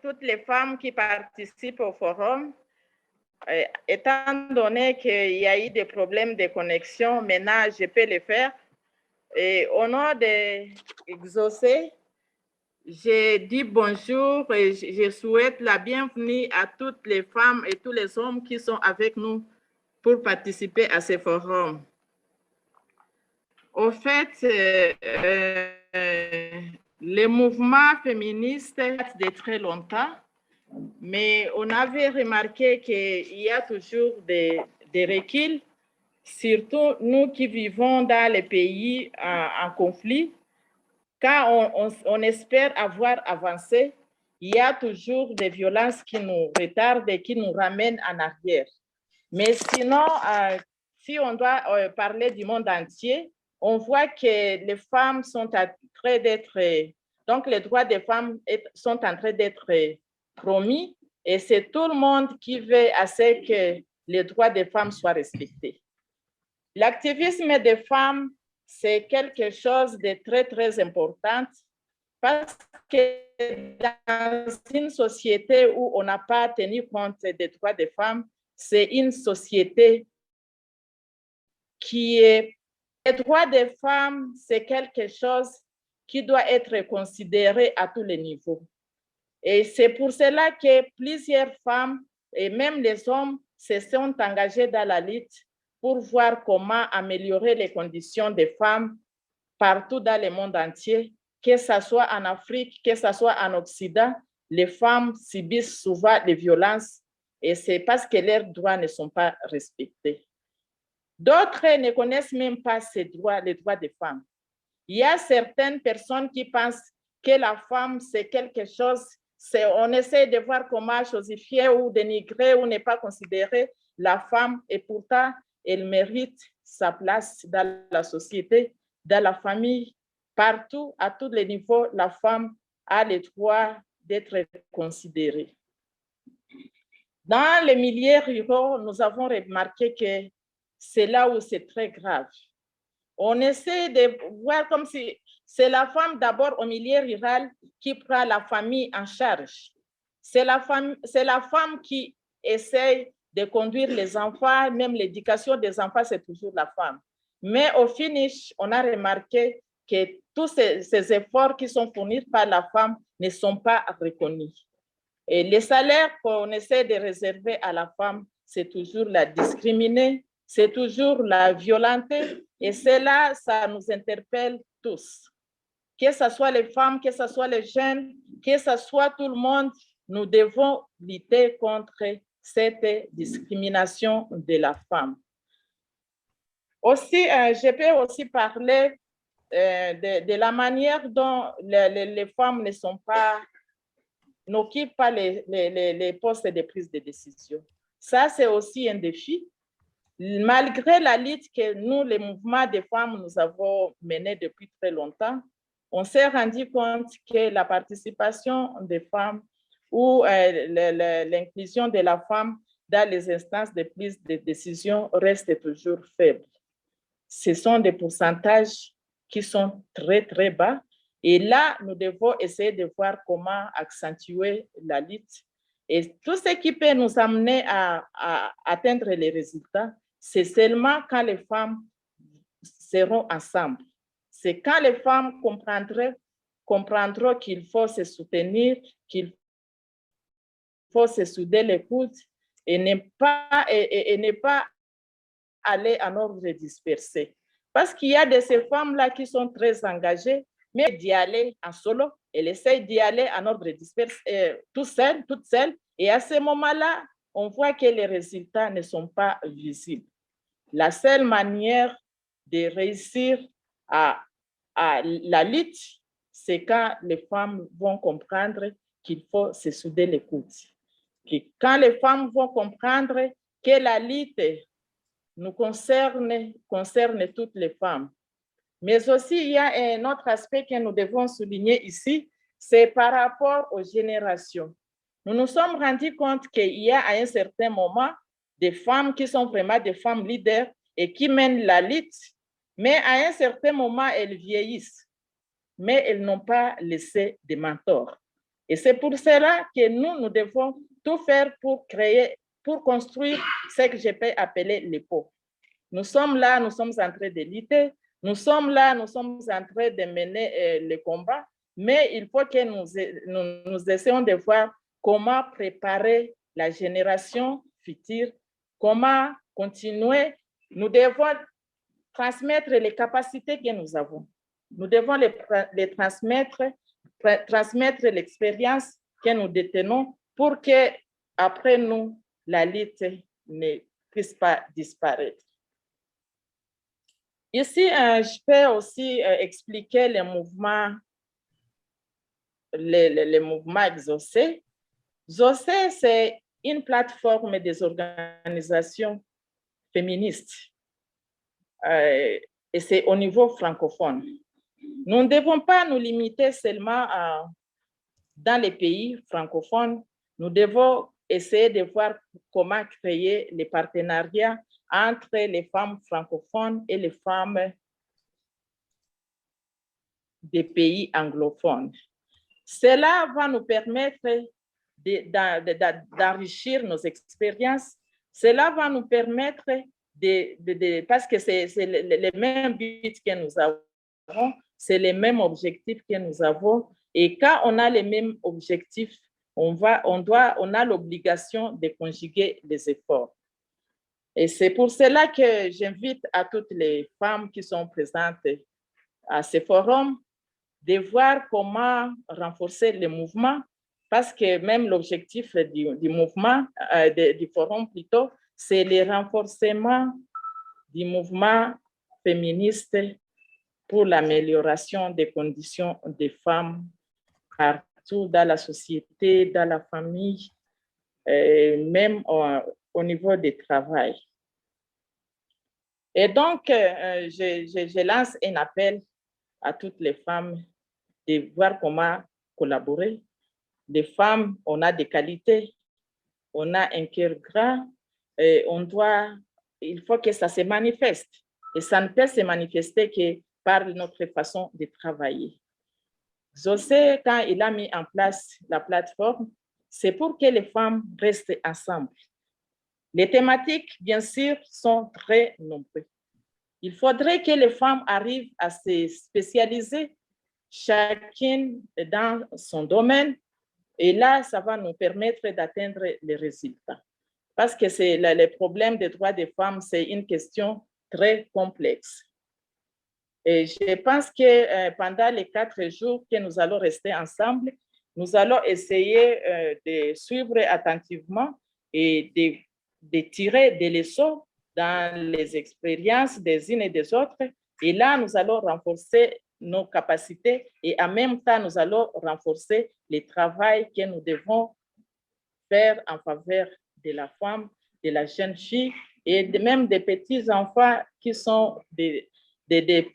toutes les femmes qui participent au forum, étant donné qu'il y a eu des problèmes de connexion, maintenant je peux le faire. Et au nom d'Exaucé, je dis bonjour et je souhaite la bienvenue à toutes les femmes et tous les hommes qui sont avec nous pour participer à ce forum. Au fait, le mouvement féministe date de très longtemps, mais on avait remarqué qu'il y a toujours des reculs, surtout nous qui vivons dans les pays en conflit. Quand on espère avoir avancé, il y a toujours des violences qui nous retardent et qui nous ramènent en arrière. Mais sinon, si on doit parler du monde entier, on voit que les femmes sont en train d'être, donc les droits des femmes sont en train d'être promis et c'est tout le monde qui veut assez que les droits des femmes soient respectés. L'activisme des femmes, c'est quelque chose de très, très important parce que dans une société où on n'a pas tenu compte des droits des femmes, c'est une société qui est... Les droits des femmes, c'est quelque chose qui doit être considéré à tous les niveaux. Et c'est pour cela que plusieurs femmes et même les hommes se sont engagés dans la lutte pour voir comment améliorer les conditions des femmes partout dans le monde entier, que ce soit en Afrique, que ce soit en Occident, les femmes subissent souvent des violences et c'est parce que leurs droits ne sont pas respectés. D'autres ne connaissent même pas ces droits, les droits des femmes. Il y a certaines personnes qui pensent que la femme, c'est quelque chose, on essaie de voir comment chosifier ou dénigrer ou ne pas considérer la femme et pourtant, elle mérite sa place dans la société, dans la famille, partout, à tous les niveaux, la femme a le droit d'être considérée. Dans les milieux ruraux, nous avons remarqué que c'est là où c'est très grave. On essaie de voir comme si c'est la femme d'abord au milieu rural qui prend la famille en charge. C'est la femme qui essaie de conduire les enfants, même l'éducation des enfants, c'est toujours la femme. Mais au finish, on a remarqué que tous ces efforts qui sont fournis par la femme ne sont pas reconnus. Et les salaires qu'on essaie de réserver à la femme, c'est toujours la discriminer, c'est toujours la violenter. Et cela, ça nous interpelle tous. Que ce soit les femmes, que ce soit les jeunes, que ce soit tout le monde, nous devons lutter contre cette discrimination de la femme. Aussi, je peux aussi parler de la manière dont les femmes n'occupent pas les postes de prise de décision. Ça, c'est aussi un défi. Malgré la lutte que nous, les mouvements des femmes, nous avons mené depuis très longtemps, on s'est rendu compte que la participation des femmes ou l'inclusion de la femme dans les instances de prise de décision reste toujours faible. Ce sont des pourcentages qui sont très, très bas. Et là, nous devons essayer de voir comment accentuer la lutte. Et tout ce qui peut nous amener à atteindre les résultats, c'est seulement quand les femmes seront ensemble. C'est quand les femmes comprendront qu'il faut se soutenir, qu'il faut se souder les coudes et ne pas aller en ordre dispersé. Parce qu'il y a de ces femmes-là qui sont très engagées, mais d'y aller en solo, elles essayent d'y aller en ordre dispersé, toutes seules. Et à ce moment-là, on voit que les résultats ne sont pas visibles. La seule manière de réussir à la lutte, c'est quand les femmes vont comprendre qu'il faut se souder les coudes. Quand les femmes vont comprendre que la lutte nous concerne toutes les femmes. Mais aussi, il y a un autre aspect que nous devons souligner ici, c'est par rapport aux générations. Nous nous sommes rendus compte qu'il y a à un certain moment des femmes qui sont vraiment des femmes leaders et qui mènent la lutte, mais à un certain moment, elles vieillissent, mais elles n'ont pas laissé de mentors. Et c'est pour cela que nous devons tout faire pour construire ce que je peux appeler les pots. Nous sommes là, nous sommes en train de lutter, nous sommes là, nous sommes en train de mener le combat, mais il faut que nous essayons de voir comment préparer la génération future, comment continuer. Nous devons transmettre les capacités que nous avons. Nous devons les transmettre l'expérience que nous détenons pour que après nous, la lutte ne puisse pas disparaître. Ici, je peux aussi expliquer les mouvements exaucés. Exaucés, c'est une plateforme des organisations féministes et c'est au niveau francophone. Nous ne devons pas nous limiter seulement dans les pays francophones. Nous devons essayer de voir comment créer les partenariats entre les femmes francophones et les femmes des pays anglophones. Cela va nous permettre d'enrichir nos expériences. Cela va nous permettre parce que c'est les mêmes buts que nous avons, c'est les mêmes objectifs que nous avons. Et quand on a les mêmes objectifs, on a l'obligation de conjuguer les efforts. Et c'est pour cela que j'invite à toutes les femmes qui sont présentes à ce forum de voir comment renforcer le mouvement, parce que même l'objectif du mouvement, du forum plutôt, c'est le renforcement du mouvement féministe pour l'amélioration des conditions des femmes partout dans la société, dans la famille, même au niveau du travail. Et donc, je lance un appel à toutes les femmes de voir comment collaborer. Les femmes, on a des qualités, on a un cœur grand, et il faut que ça se manifeste. Et ça ne peut se manifester que par notre façon de travailler. José, quand il a mis en place la plateforme, c'est pour que les femmes restent ensemble. Les thématiques, bien sûr, sont très nombreuses. Il faudrait que les femmes arrivent à se spécialiser, chacune dans son domaine, et là, ça va nous permettre d'atteindre les résultats. Parce que le problème des droits des femmes, c'est une question très complexe. Et je pense que pendant les 4 jours que nous allons rester ensemble, nous allons essayer de suivre attentivement et de tirer des leçons dans les expériences des unes et des autres. Et là, nous allons renforcer nos capacités et en même temps, nous allons renforcer le travail que nous devons faire en faveur de la femme, de la jeune fille et même des petits-enfants qui sont des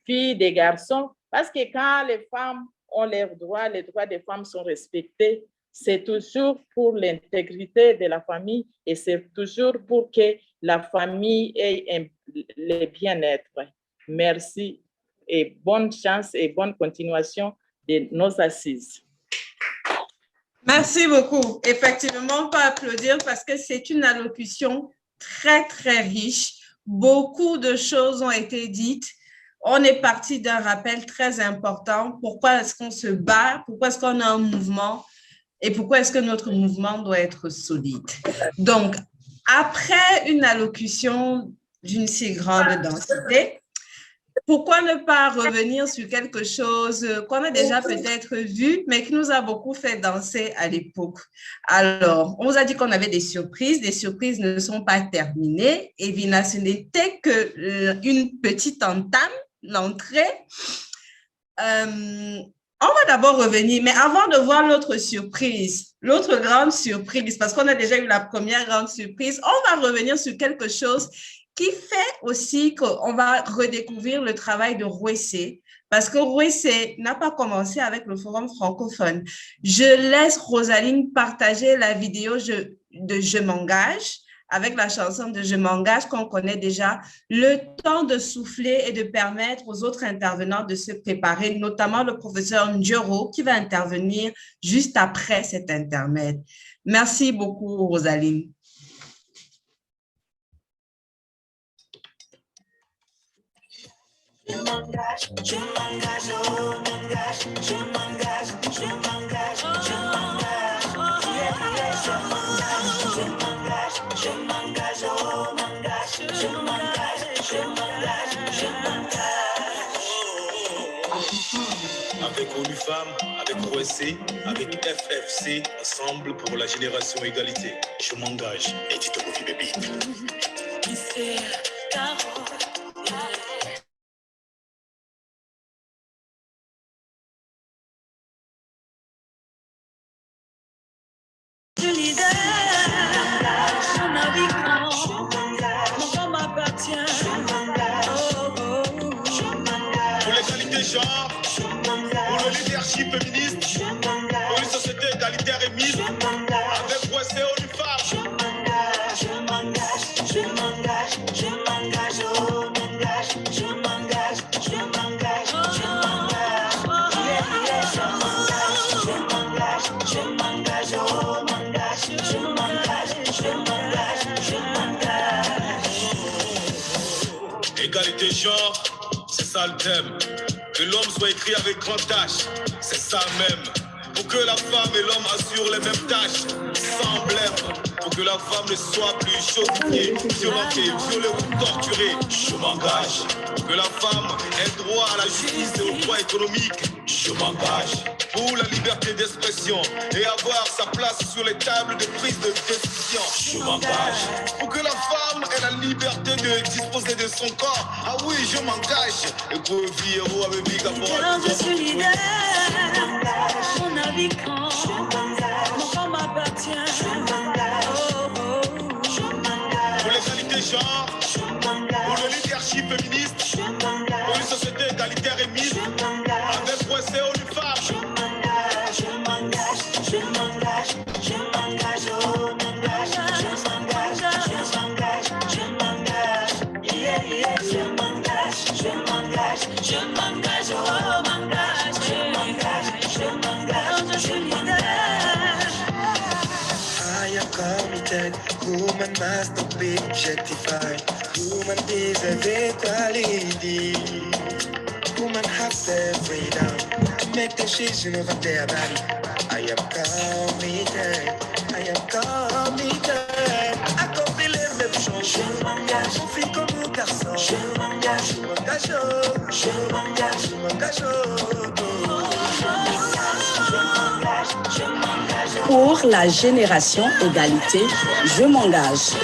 filles, des garçons. Parce que quand les femmes ont leurs droits, les droits des femmes sont respectés, c'est toujours pour l'intégrité de la famille et c'est toujours pour que la famille ait le bien-être. Merci et bonne chance et bonne continuation de nos assises. Merci beaucoup. Effectivement, on peut applaudir parce que c'est une allocution très, très riche. Beaucoup de choses ont été dites. On est parti d'un rappel très important. Pourquoi est-ce qu'on se bat? Pourquoi est-ce qu'on a un mouvement? Et pourquoi est-ce que notre mouvement doit être solide? Donc, après une allocution d'une si grande densité, pourquoi ne pas revenir sur quelque chose qu'on a déjà peut-être vu, mais qui nous a beaucoup fait danser à l'époque? Alors, on vous a dit qu'on avait des surprises. Les surprises ne sont pas terminées. Et bien, ce n'était qu'une petite entame, l'entrée. On va d'abord revenir, mais avant de voir l'autre surprise, l'autre grande surprise, parce qu'on a déjà eu la première grande surprise, on va revenir sur quelque chose qui fait aussi qu'on va redécouvrir le travail de Rouessé, parce que Rouessé n'a pas commencé avec le Forum francophone. Je laisse Rosaline partager la vidéo de Je m'engage avec la chanson de « Je m'engage » qu'on connaît déjà, le temps de souffler et de permettre aux autres intervenants de se préparer, notamment le professeur Njoro qui va intervenir juste après cet intermède. Merci beaucoup, Rosaline. Je m'engage, je m'engage, oh, m'engage, je m'engage, je m'engage, je m'engage, je m'engage, je m'engage, oh, m'engage, je m'engage, je m'engage, je m'engage. Avec ONU Femmes, avec OSC, avec FFC, ensemble pour la génération égalité. Je m'engage. Et Tito Kofi Baby. Pour l'égalité genre, pour le leadership féministe, pour une société égalitaire et mise, avec OSC ONU Femmes. Je m'engage, je m'engage, je m'engage, oh, m'engage, je m'engage, je m'engage, je m'engage, je m'engage, je m'engage, oh, m'engage, je m'engage, je m'engage, je m'engage. Égalité genre, c'est ça le thème. Que l'homme soit écrit avec grand H, c'est ça même. Pour que la femme et l'homme assurent les mêmes tâches, sans blême. Pour que la femme ne soit plus choquée, violentée, violée ou torturée. Je m'engage. Pour que la femme ait droit à la justice et aux droits économiques. Je m'engage. Pour la liberté d'expression et avoir sa place sur les tables de prise de décision. Je m'engage. Pour que la femme ait la liberté de disposer de son corps. Ah oui, je m'engage. Et pour vivre avec vie Alors je suis leader, mon avis quand mon corps m'appartient. Pour l'égalité genre, pour le leadership féministe, pour une société égalitaire et mise, avec OSC ONU Femmes. Je m'engage, je m'engage, je m'engage, oh, m'engage, je m'engage, je m'engage, je m'engage, yeah, yeah, je m'engage, je m'engage, je m'engage, oh, m'engage, je m'engage, je m'engage, je suis leader. I am committed, woman must not be objectified. Woman deserve equality. Women have their freedom to make decisions over their body. I am committed, I am committed. Accomplir les mêmes choses. Je m'engage, on fait comme un garçon. Je m'engage, je m'engage, je m'engage, je m'engage. Pour la génération égalité, je m'engage.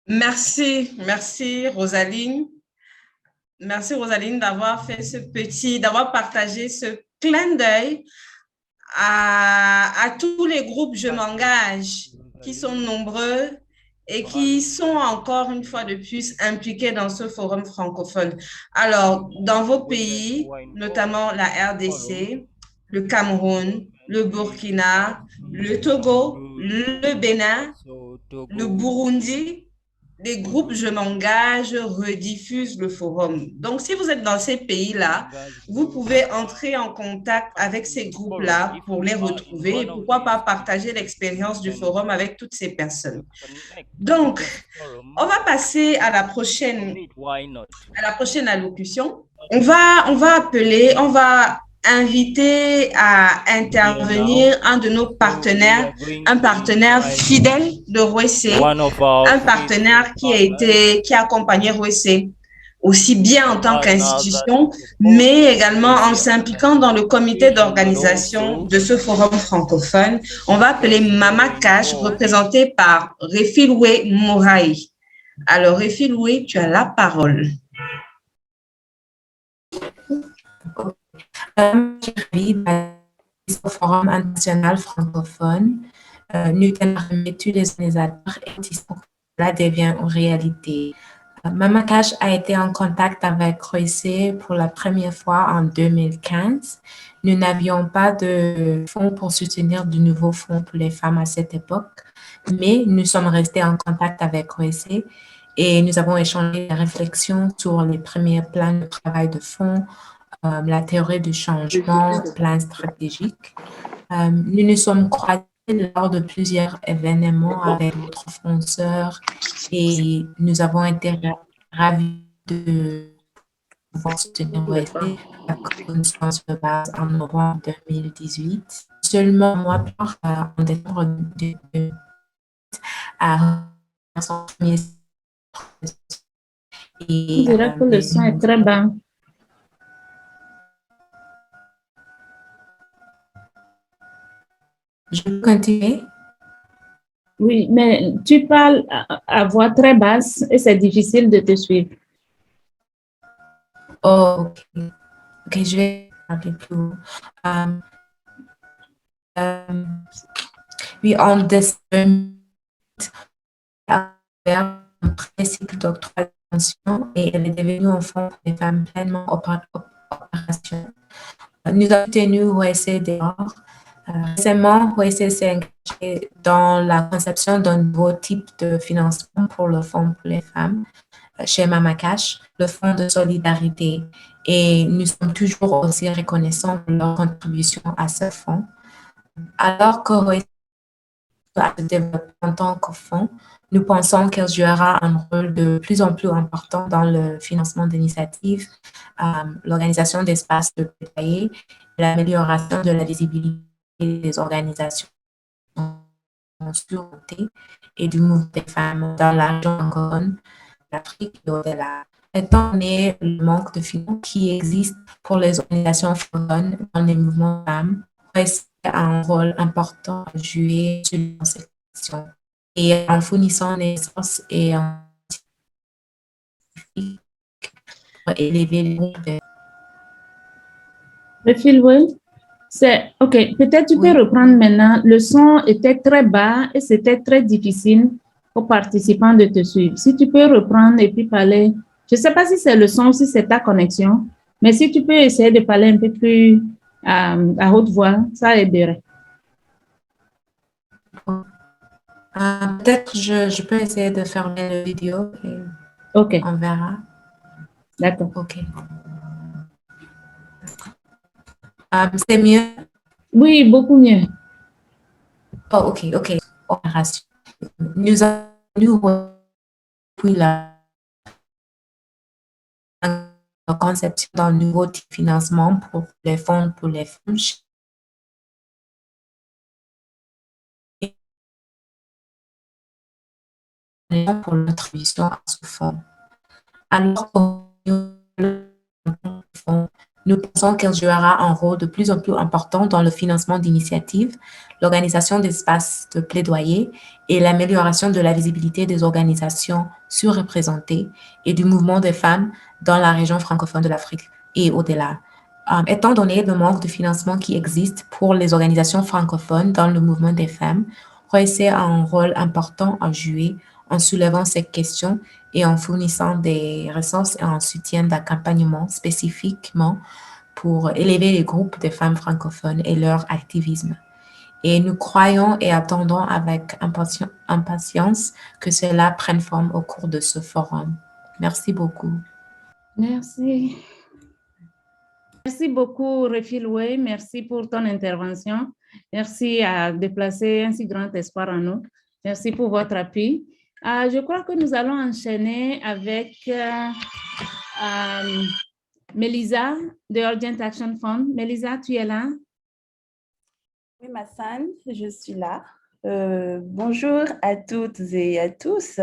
Merci Rosaline. Merci Rosaline d'avoir fait d'avoir partagé ce clin d'œil à tous les groupes Je m'engage qui sont nombreux et qui sont encore une fois de plus impliqués dans ce forum francophone. Alors, dans vos pays, notamment la RDC, le Cameroun, le Burkina, le Togo, le Bénin, le Burundi, les groupes Je m'engage rediffusent le forum. Donc, si vous êtes dans ces pays-là, vous pouvez entrer en contact avec ces groupes-là pour les retrouver et pourquoi pas partager l'expérience du forum avec toutes ces personnes. Donc, on va passer à la prochaine allocution. On va inviter à intervenir un de nos partenaires, un partenaire fidèle de Rouessé, un partenaire qui a accompagné Rouessé aussi bien en tant qu'institution, mais également en s'impliquant dans le comité d'organisation de ce forum francophone. On va appeler Mama Cash, représentée par Refilwe Mouraï. Alors, Refilwe, tu as la parole. au Forum international francophone, nous tenons à remettre tous les organisateurs et pour que cela devienne une réalité. Mama Cash a été en contact avec Roissy pour la première fois en 2015. Nous n'avions pas de fonds pour soutenir de nouveaux fonds pour les femmes à cette époque, mais nous sommes restés en contact avec Roissy et nous avons échangé des réflexions sur les premiers plans de travail de fonds, la théorie du changement, plan stratégique. Nous nous sommes croisés lors de plusieurs événements avec d'autres fonceurs et nous avons été ravis de pouvoir soutenir OSC à connaissance de base en novembre 2018. Seulement un mois plus tard, en décembre 2018, à son premier Je dirais que le son est très bas. Je peux continuer? Oui, mais tu parles à voix très basse et c'est difficile de te suivre. Oh, ok. Ok, je vais parler plus haut. Oui, en décembre, un pré-cycle d'octroyation et elle est devenue un fonds pour les femmes pleinement opérationnelles. Nous avons tenu OSC dehors. Récemment, OSC s'est engagé dans la conception d'un nouveau type de financement pour le fonds pour les femmes chez Mama Cash, le fonds de solidarité. Et nous sommes toujours aussi reconnaissants de leur contribution à ce fonds. Alors que OSC va se développer en tant que fonds, nous pensons qu'elle jouera un rôle de plus en plus important dans le financement d'initiatives, l'organisation d'espaces de plaidoyer et l'amélioration de la visibilité des organisations en sûreté et du mouvement des femmes dans la région anglophone, l'Afrique et au-delà. Étant donné le manque de financement qui existe pour les organisations francophones dans les mouvements de femmes, OSC a un rôle important à jouer sur cette question. Et en fournissant des ressources et en pour élever les groupes de... C'est OK. Peut-être tu peux reprendre maintenant. Le son était très bas et c'était très difficile aux participants de te suivre. Si tu peux reprendre et puis parler, je ne sais pas si c'est le son ou si c'est ta connexion, mais si tu peux essayer de parler un peu plus à haute voix, ça aiderait. Peut-être je peux essayer de fermer la vidéo et on verra. D'accord. OK. C'est mieux? Oui, beaucoup mieux. Oh, OK. Opération. Nous avons depuis la conception d'un nouveau type de financement pour les fonds pour les femmes. Pour l'attribution à ce fonds. Alors nous pensons qu'elle jouera un rôle de plus en plus important dans le financement d'initiatives, l'organisation d'espaces de plaidoyer et l'amélioration de la visibilité des organisations surreprésentées et du mouvement des femmes dans la région francophone de l'Afrique et au-delà. Étant donné le manque de financement qui existe pour les organisations francophones dans le mouvement des femmes, Roissy a un rôle important à jouer en soulevant ces questions et en fournissant des ressources et un soutien d'accompagnement spécifiquement pour élever les groupes de femmes francophones et leur activisme. Et nous croyons et attendons avec impatience que cela prenne forme au cours de ce forum. Merci beaucoup. Merci. Merci beaucoup, Refilwe. Merci pour ton intervention. Merci à déplacer un si grand espoir en nous. Merci pour votre appui. Je crois que nous allons enchaîner avec Melissa de Urgent Action Fund. Melissa, tu es là? Oui, Massane, je suis là. Bonjour à toutes et à tous.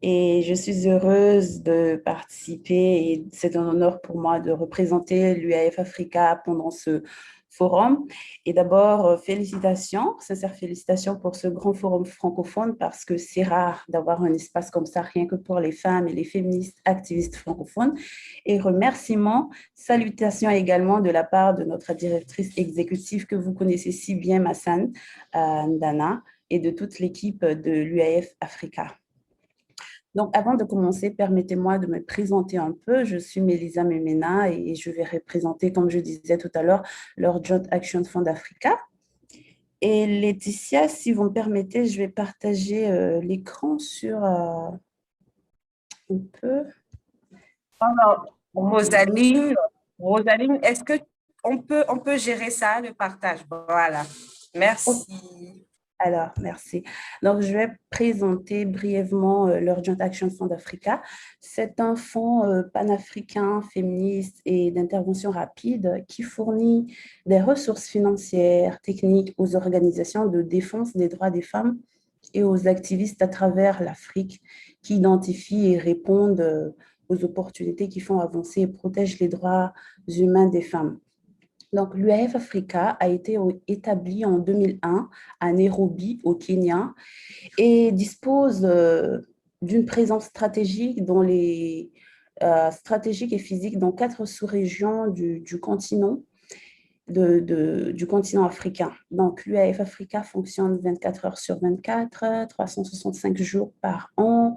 Et je suis heureuse de participer et c'est un honneur pour moi de représenter l'UAF Africa pendant ce forum. Et d'abord, félicitations, sincères félicitations pour ce grand forum francophone parce que c'est rare d'avoir un espace comme ça, rien que pour les femmes et les féministes activistes francophones. Et remerciements, salutations également de la part de notre directrice exécutive que vous connaissez si bien, Massan Ndana, et de toute l'équipe de l'UAF Africa. Donc, avant de commencer, permettez-moi de me présenter un peu. Je suis Melisa Memena et je vais représenter, comme je disais tout à l'heure, leur Joint Action Fund Africa. Et Laetitia, si vous me permettez, je vais partager l'écran sur un peu. Alors, Rosaline, est-ce qu'on peut gérer ça, le partage? Voilà, merci. Alors, merci. Donc, je vais présenter brièvement leur Joint Action Fund Africa. C'est un fonds panafricain, féministe et d'intervention rapide qui fournit des ressources financières, techniques aux organisations de défense des droits des femmes et aux activistes à travers l'Afrique qui identifient et répondent aux opportunités qui font avancer et protègent les droits humains des femmes. Donc, l'UAF Africa a été établi en 2001 à Nairobi, au Kenya, et dispose d'une présence stratégique stratégique et physique dans 4 sous-régions du continent, du continent africain. Donc, l'UAF Africa fonctionne 24 heures sur 24, 365 jours par an,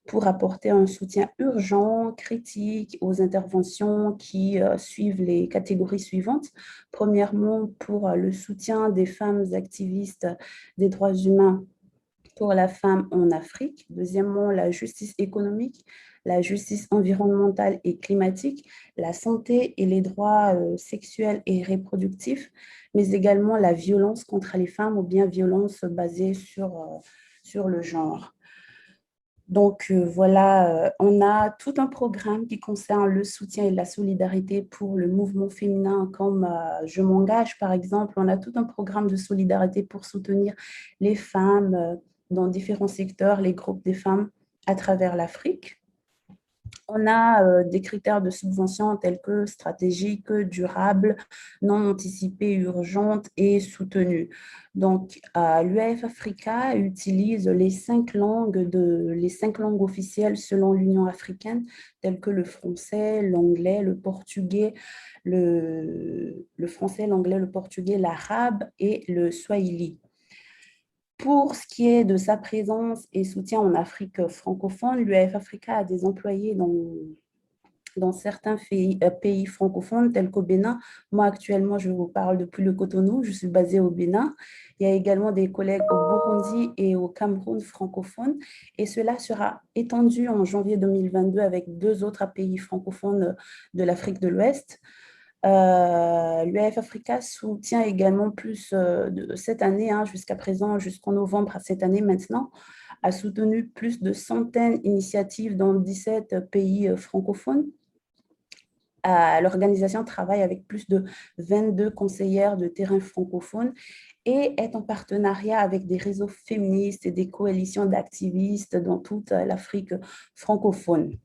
pour apporter un soutien urgent, critique aux interventions qui suivent les catégories suivantes. Premièrement, pour le soutien des femmes activistes des droits humains pour la femme en Afrique. Deuxièmement, la justice économique, la justice environnementale et climatique, la santé et les droits sexuels et reproductifs, mais également la violence contre les femmes ou bien violence basée sur le genre. Donc, voilà, on a tout un programme qui concerne le soutien et la solidarité pour le mouvement féminin comme Je m'engage, par exemple. On a tout un programme de solidarité pour soutenir les femmes dans différents secteurs, les groupes des femmes à travers l'Afrique. On a des critères de subvention tels que stratégiques, durables, non anticipées, urgentes et soutenues. Donc, l'UAF Africa utilise les 5 langues officielles selon l'Union africaine, telles que le français, l'anglais, le portugais, le français, l'anglais, le portugais, l'arabe et le swahili. Pour ce qui est de sa présence et soutien en Afrique francophone, l'UAF Africa a des employés dans certains pays francophones tels qu'au Bénin. Moi, actuellement, je vous parle depuis le Cotonou, je suis basée au Bénin. Il y a également des collègues au Burundi et au Cameroun francophones. Et cela sera étendu en janvier 2022 avec 2 autres pays francophones de l'Afrique de l'Ouest. L'UAF Africa soutient également plus cette année, jusqu'à présent, jusqu'en novembre cette année maintenant, a soutenu plus de centaines d'initiatives dans 17 pays francophones. L'organisation travaille avec plus de 22 conseillères de terrain francophones et est en partenariat avec des réseaux féministes et des coalitions d'activistes dans toute l'Afrique francophone.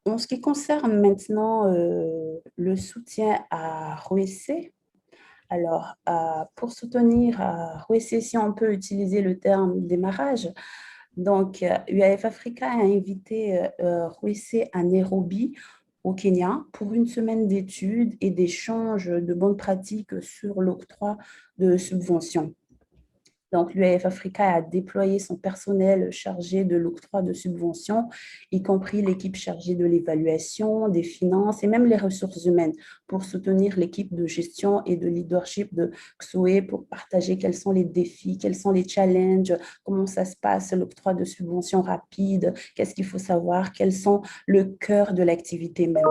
En ce qui concerne maintenant le soutien à ROEC, alors pour soutenir ROEC, si on peut utiliser le terme démarrage, donc UAF Africa a invité ROEC à Nairobi, au Kenya, pour une semaine d'études et d'échanges de bonnes pratiques sur l'octroi de subventions. Donc, l'UAF Africa a déployé son personnel chargé de l'octroi de subventions, y compris l'équipe chargée de l'évaluation, des finances et même les ressources humaines pour soutenir l'équipe de gestion et de leadership de XOE pour partager quels sont les défis, quels sont les challenges, comment ça se passe, l'octroi de subventions rapide, qu'est-ce qu'il faut savoir, quels sont le cœur de l'activité même.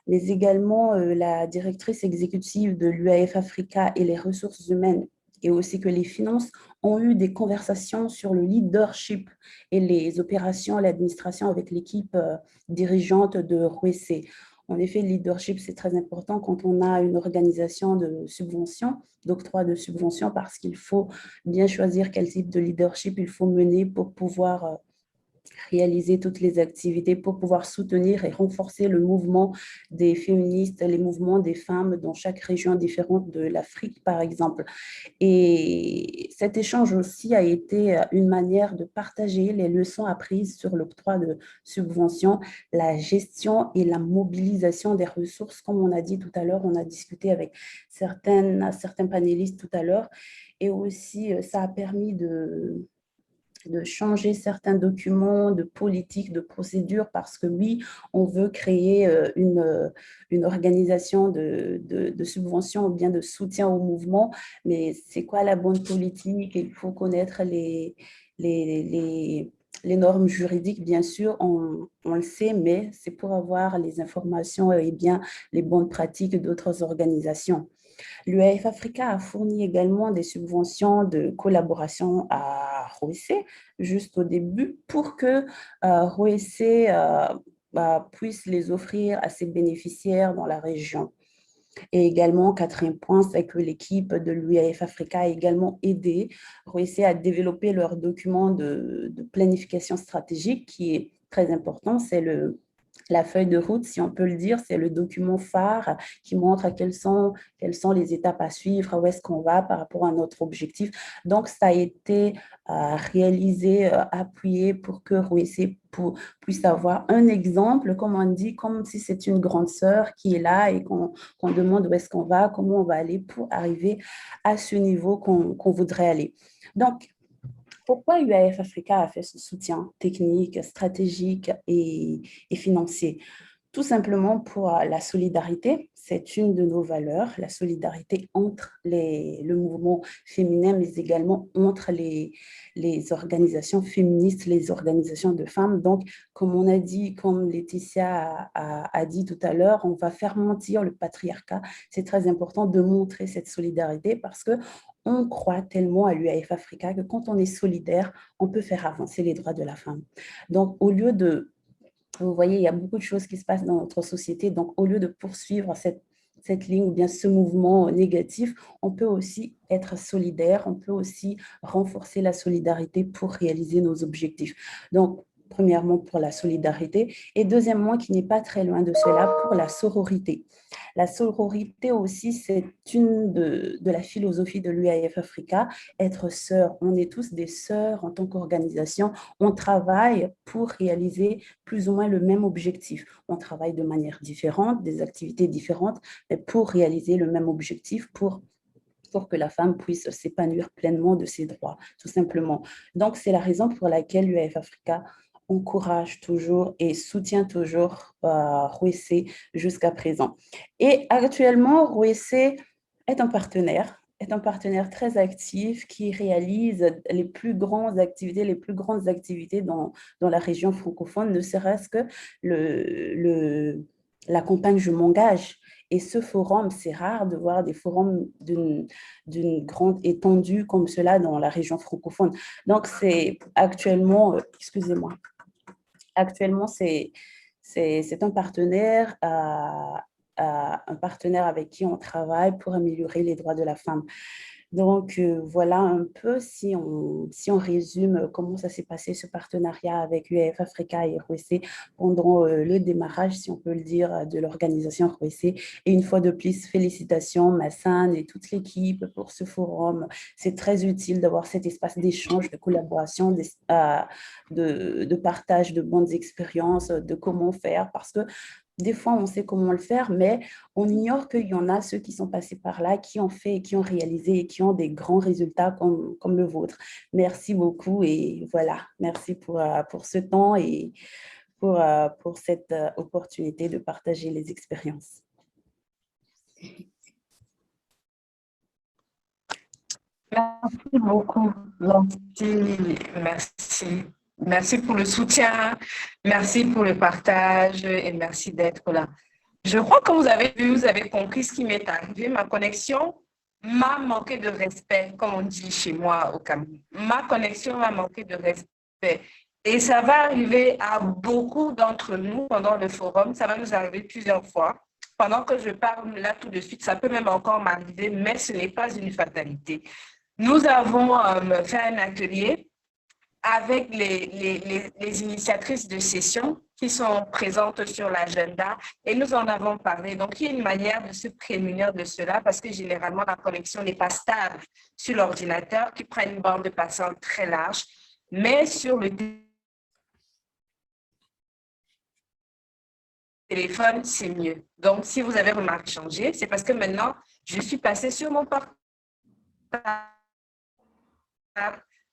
Mais également la directrice exécutive de l'UAF Africa et les ressources humaines et aussi que les finances ont eu des conversations sur le leadership et les opérations, l'administration avec l'équipe dirigeante de ROEC. En effet, le leadership, c'est très important quand on a une organisation de subvention, d'octroi de subvention, parce qu'il faut bien choisir quel type de leadership il faut mener pour pouvoir réaliser toutes les activités pour pouvoir soutenir et renforcer le mouvement des féministes, les mouvements des femmes dans chaque région différente de l'Afrique, par exemple. Et cet échange aussi a été une manière de partager les leçons apprises sur l'octroi de subventions, la gestion et la mobilisation des ressources. Comme on a dit tout à l'heure, on a discuté avec certains panélistes tout à l'heure, et aussi ça a permis de changer certains documents de politique, de procédure, parce que oui, on veut créer une organisation de subvention ou bien de soutien au mouvement, mais c'est quoi la bonne politique? Il faut connaître les normes juridiques, bien sûr, on le sait, mais c'est pour avoir les informations et bien les bonnes pratiques d'autres organisations. L'UAF Africa a fourni également des subventions de collaboration à ROEC, juste au début, pour que ROEC puisse les offrir à ses bénéficiaires dans la région. Et également, quatrième point, c'est que l'équipe de l'UAF Africa a également aidé ROEC à développer leur document de planification stratégique, qui est très important. C'est la feuille de route, si on peut le dire, c'est le document phare qui montre quelles sont les étapes à suivre, où est-ce qu'on va par rapport à notre objectif. Donc, ça a été réalisé, appuyé pour que ROEC puisse avoir un exemple, comme on dit, comme si c'est une grande sœur qui est là et qu'on demande où est-ce qu'on va, comment on va aller pour arriver à ce niveau qu'on voudrait aller. Donc, pourquoi UAF Africa a fait ce soutien technique, stratégique et financier? Tout simplement pour la solidarité. C'est une de nos valeurs, la solidarité entre le mouvement féminin, mais également entre les organisations féministes, les organisations de femmes. Donc, comme on a dit, comme Laetitia a dit tout à l'heure, on va faire mentir le patriarcat. C'est très important de montrer cette solidarité parce que on croit tellement à l'UAF Africa que quand on est solidaire, on peut faire avancer les droits de la femme. Donc, au lieu de... Vous voyez, il y a beaucoup de choses qui se passent dans notre société. Donc, au lieu de poursuivre cette ligne ou bien ce mouvement négatif, on peut aussi être solidaire, on peut aussi renforcer la solidarité pour réaliser nos objectifs. Donc, premièrement, pour la solidarité, et deuxièmement, qui n'est pas très loin de cela, pour la sororité. La sororité aussi, c'est une de la philosophie de l'UAF Africa, être sœur. On est tous des sœurs en tant qu'organisation. On travaille pour réaliser plus ou moins le même objectif. On travaille de manière différente, des activités différentes, mais pour réaliser le même objectif, pour que la femme puisse s'épanouir pleinement de ses droits, tout simplement. Donc, c'est la raison pour laquelle l'UAF Africa encourage toujours et soutient toujours ROEC jusqu'à présent. Et actuellement, ROEC est un partenaire très actif qui réalise les plus grandes activités dans la région francophone, ne serait-ce que la campagne Je m'engage. Et ce forum, c'est rare de voir des forums d'une grande étendue comme cela dans la région francophone. Donc, c'est actuellement, c'est un partenaire avec qui on travaille pour améliorer les droits de la femme. Donc, voilà un peu, si on résume comment ça s'est passé, ce partenariat avec UAF Africa et ROEC pendant le démarrage, si on peut le dire, de l'organisation ROEC. Et une fois de plus, félicitations Massane et toute l'équipe pour ce forum. C'est très utile d'avoir cet espace d'échange, de collaboration, de partage de bonnes expériences, de comment faire, parce que des fois, on sait comment le faire, mais on ignore qu'il y en a ceux qui sont passés par là, qui ont fait, qui ont réalisé et qui ont des grands résultats comme le vôtre. Merci beaucoup et voilà, merci pour ce temps et pour cette opportunité de partager les expériences. Merci beaucoup, Lanti. Merci. Merci pour le soutien, merci pour le partage et merci d'être là. Je crois que vous avez vu, vous avez compris ce qui m'est arrivé. Ma connexion m'a manqué de respect, comme on dit chez moi au Cameroun. Ma connexion m'a manqué de respect. Et ça va arriver à beaucoup d'entre nous pendant le forum. Ça va nous arriver plusieurs fois. Pendant que je parle là tout de suite, ça peut même encore m'arriver, mais ce n'est pas une fatalité. Nous avons fait un atelier avec les initiatrices de session qui sont présentes sur l'agenda et nous en avons parlé. Donc, il y a une manière de se prémunir de cela parce que généralement, la connexion n'est pas stable sur l'ordinateur qui prend une bande passante très large, mais sur le téléphone, c'est mieux. Donc, si vous avez remarqué changer, c'est parce que maintenant, je suis passée sur mon portable.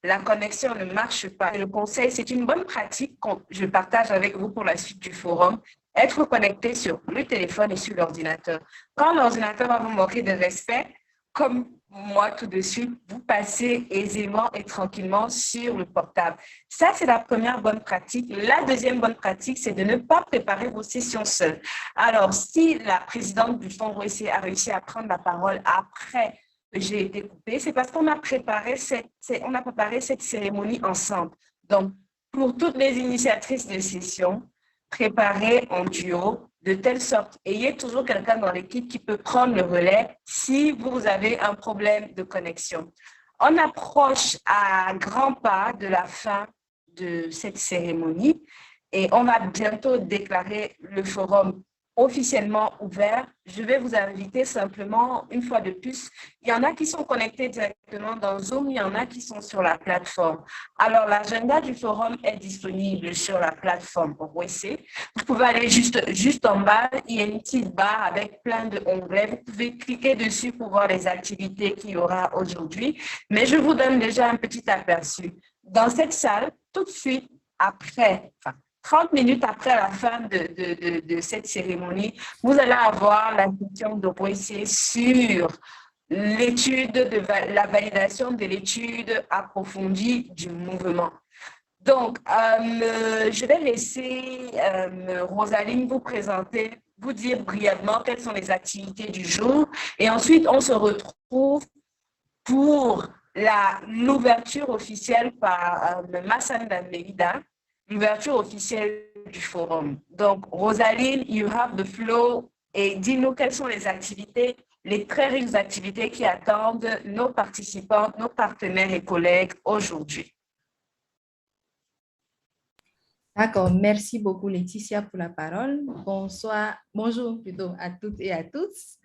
La connexion ne marche pas. Le conseil, c'est une bonne pratique que je partage avec vous pour la suite du forum. Être connecté sur le téléphone et sur l'ordinateur. Quand l'ordinateur va vous manquer de respect, comme moi tout de suite, vous passez aisément et tranquillement sur le portable. Ça, c'est la première bonne pratique. La deuxième bonne pratique, c'est de ne pas préparer vos sessions seules. Alors, si la présidente du Fonds OEC a réussi à prendre la parole après que j'ai été coupée, c'est parce qu'on a préparé cette cérémonie ensemble. Donc, pour toutes les initiatrices de session, préparez en duo, de telle sorte, ayez toujours quelqu'un dans l'équipe qui peut prendre le relais si vous avez un problème de connexion. On approche à grands pas de la fin de cette cérémonie et on va bientôt déclarer le forum officiellement ouvert. Je vais vous inviter simplement, une fois de plus, il y en a qui sont connectés directement dans Zoom, il y en a qui sont sur la plateforme. Alors, l'agenda du forum est disponible sur la plateforme OEC. Vous pouvez aller juste en bas, il y a une petite barre avec plein d'onglets. Vous pouvez cliquer dessus pour voir les activités qu'il y aura aujourd'hui. Mais je vous donne déjà un petit aperçu. Dans cette salle, tout de suite après, 30 minutes après la fin de cette cérémonie, vous allez avoir la session d'OEC sur l'étude de la validation de l'étude approfondie du mouvement. Donc, je vais laisser Rosaline vous présenter, vous dire brièvement quelles sont les activités du jour et ensuite on se retrouve pour l'ouverture officielle par Massanda Merida, l'ouverture officielle du forum. Donc, Rosaline, you have the floor et dis-nous quelles sont les activités, les très riches activités qui attendent nos participants, nos partenaires et collègues aujourd'hui. D'accord, merci beaucoup Laetitia pour la parole. Bonjour plutôt à toutes et à tous.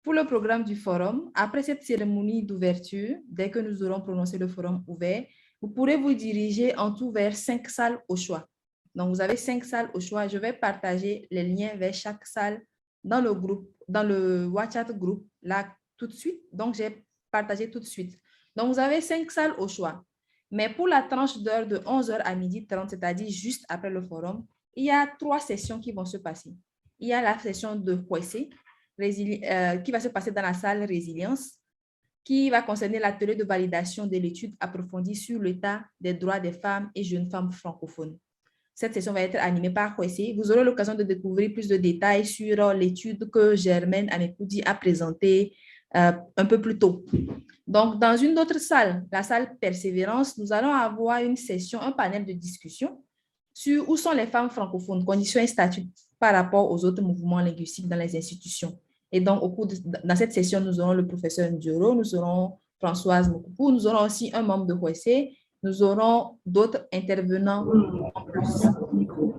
Pour le programme du forum, après cette cérémonie d'ouverture, dès que nous aurons prononcé le forum ouvert, vous pourrez vous diriger en tout vers 5 salles au choix. Donc, vous avez 5 salles au choix. Je vais partager les liens vers chaque salle dans le groupe, dans le WhatsApp groupe, là, tout de suite. Donc, j'ai partagé tout de suite. Donc, vous avez 5 salles au choix. Mais pour la tranche d'heure de 11h à 12h30, c'est-à-dire juste après le forum, il y a 3 sessions qui vont se passer. Il y a la session de OEC, qui va se passer dans la salle Résilience, qui va concerner l'atelier de validation de l'étude approfondie sur l'état des droits des femmes et jeunes femmes francophones. Cette session va être animée par OEC. Vous aurez l'occasion de découvrir plus de détails sur l'étude que Germaine Amekoudi a présentée un peu plus tôt. Donc, dans une autre salle, la salle Persévérance, nous allons avoir une session, un panel de discussion sur où sont les femmes francophones, conditions et statuts par rapport aux autres mouvements linguistiques dans les institutions. Et donc, dans cette session, nous aurons le professeur Ndioro, nous aurons Françoise Mokoupou, nous aurons aussi un membre de OEC, nous aurons d'autres intervenants en plus.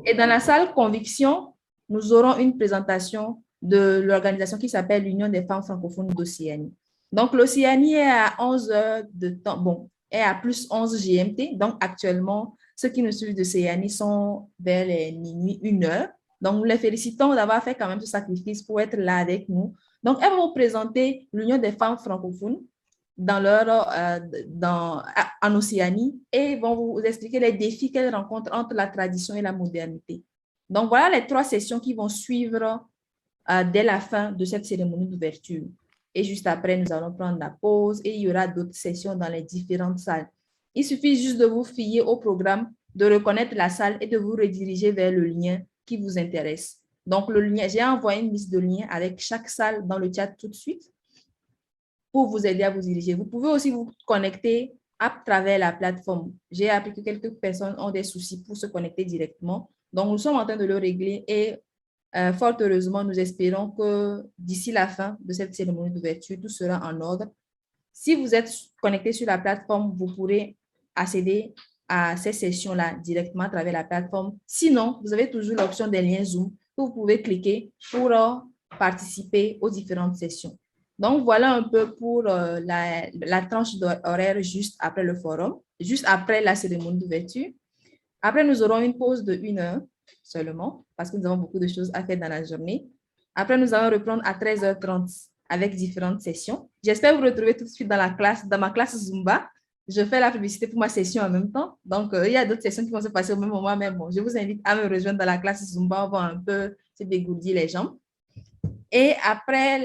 Et dans la salle Conviction, nous aurons une présentation de l'organisation qui s'appelle l'Union des femmes francophones d'Océanie. Donc, l'Océanie est à 11 heures de temps, est à plus 11 GMT. Donc, actuellement, ceux qui nous suivent d'Océanie sont vers les minuit 1 heure. Donc, nous les félicitons d'avoir fait quand même ce sacrifice pour être là avec nous. Donc, elles vont vous présenter l'Union des femmes francophones en Océanie et vont vous expliquer les défis qu'elles rencontrent entre la tradition et la modernité. Donc, voilà les 3 sessions qui vont suivre dès la fin de cette cérémonie d'ouverture. Et juste après, nous allons prendre la pause et il y aura d'autres sessions dans les différentes salles. Il suffit juste de vous fier au programme, de reconnaître la salle et de vous rediriger vers le lien qui vous intéresse. Donc, le lien, j'ai envoyé une liste de liens avec chaque salle dans le chat tout de suite pour vous aider à vous diriger. Vous pouvez aussi vous connecter à travers la plateforme. J'ai appris que quelques personnes ont des soucis pour se connecter directement. Donc, nous sommes en train de le régler et fort heureusement, nous espérons que d'ici la fin de cette cérémonie d'ouverture, tout sera en ordre. Si vous êtes connecté sur la plateforme, vous pourrez accéder à ces sessions-là directement à travers la plateforme. Sinon, vous avez toujours l'option des liens Zoom que vous pouvez cliquer pour participer aux différentes sessions. Donc, voilà un peu pour la tranche horaire juste après le forum, juste après la cérémonie d'ouverture. Après, nous aurons une pause de 1 heure seulement parce que nous avons beaucoup de choses à faire dans la journée. Après, nous allons reprendre à 13h30 avec différentes sessions. J'espère vous retrouver tout de suite dans ma classe Zumba. Je fais la publicité pour ma session en même temps. Donc, il y a d'autres sessions qui vont se passer au même moment, mais bon, je vous invite à me rejoindre dans la classe Zumba. On va un peu se dégourdir les jambes. Et après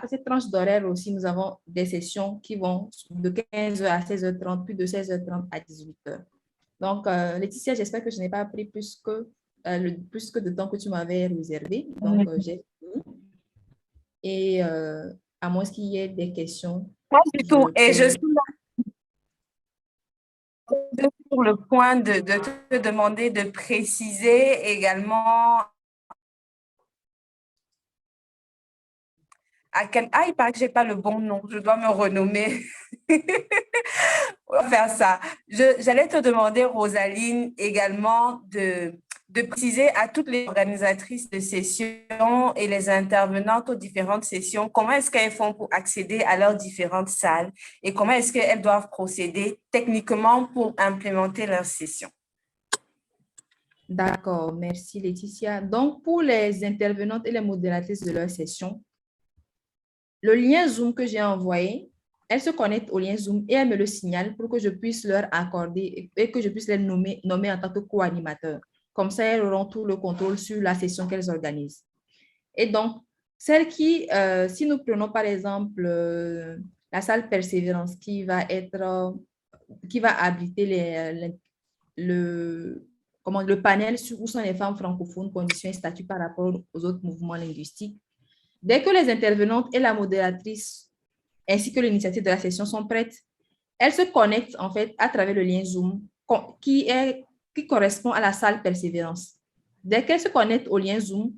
cette tranche d'horaire aussi, nous avons des sessions qui vont de 15h à 16h30, puis de 16h30 à 18h. Donc, Laetitia, j'espère que je n'ai pas pris plus que de temps que tu m'avais réservé. Donc, j'ai fini. Et à moins qu'il y ait des questions. Pas du tout. Et je suis là sur le point de te demander de préciser également il paraît que je n'ai pas le bon nom. Je dois me renommer. On va faire ça. J'allais te demander, Rosaline, également de préciser à toutes les organisatrices de sessions et les intervenantes aux différentes sessions comment est-ce qu'elles font pour accéder à leurs différentes salles et comment est-ce qu'elles doivent procéder techniquement pour implémenter leurs sessions. D'accord, merci Laetitia. Donc, pour les intervenantes et les modératrices de leur session, le lien Zoom que j'ai envoyé, elles se connectent au lien Zoom et elles me le signalent pour que je puisse leur accorder et que je puisse les nommer en tant que co-animateurs. Comme ça, elles auront tout le contrôle sur la session qu'elles organisent. Et donc, celles qui, si nous prenons par exemple la salle Persévérance qui va abriter le panel sur où sont les femmes francophones, conditions et statuts par rapport aux autres mouvements linguistiques, dès que les intervenantes et la modératrice ainsi que l'initiative de la session sont prêtes, elles se connectent en fait à travers le lien Zoom qui correspond à la salle Persévérance. Dès qu'elles se connectent au lien Zoom,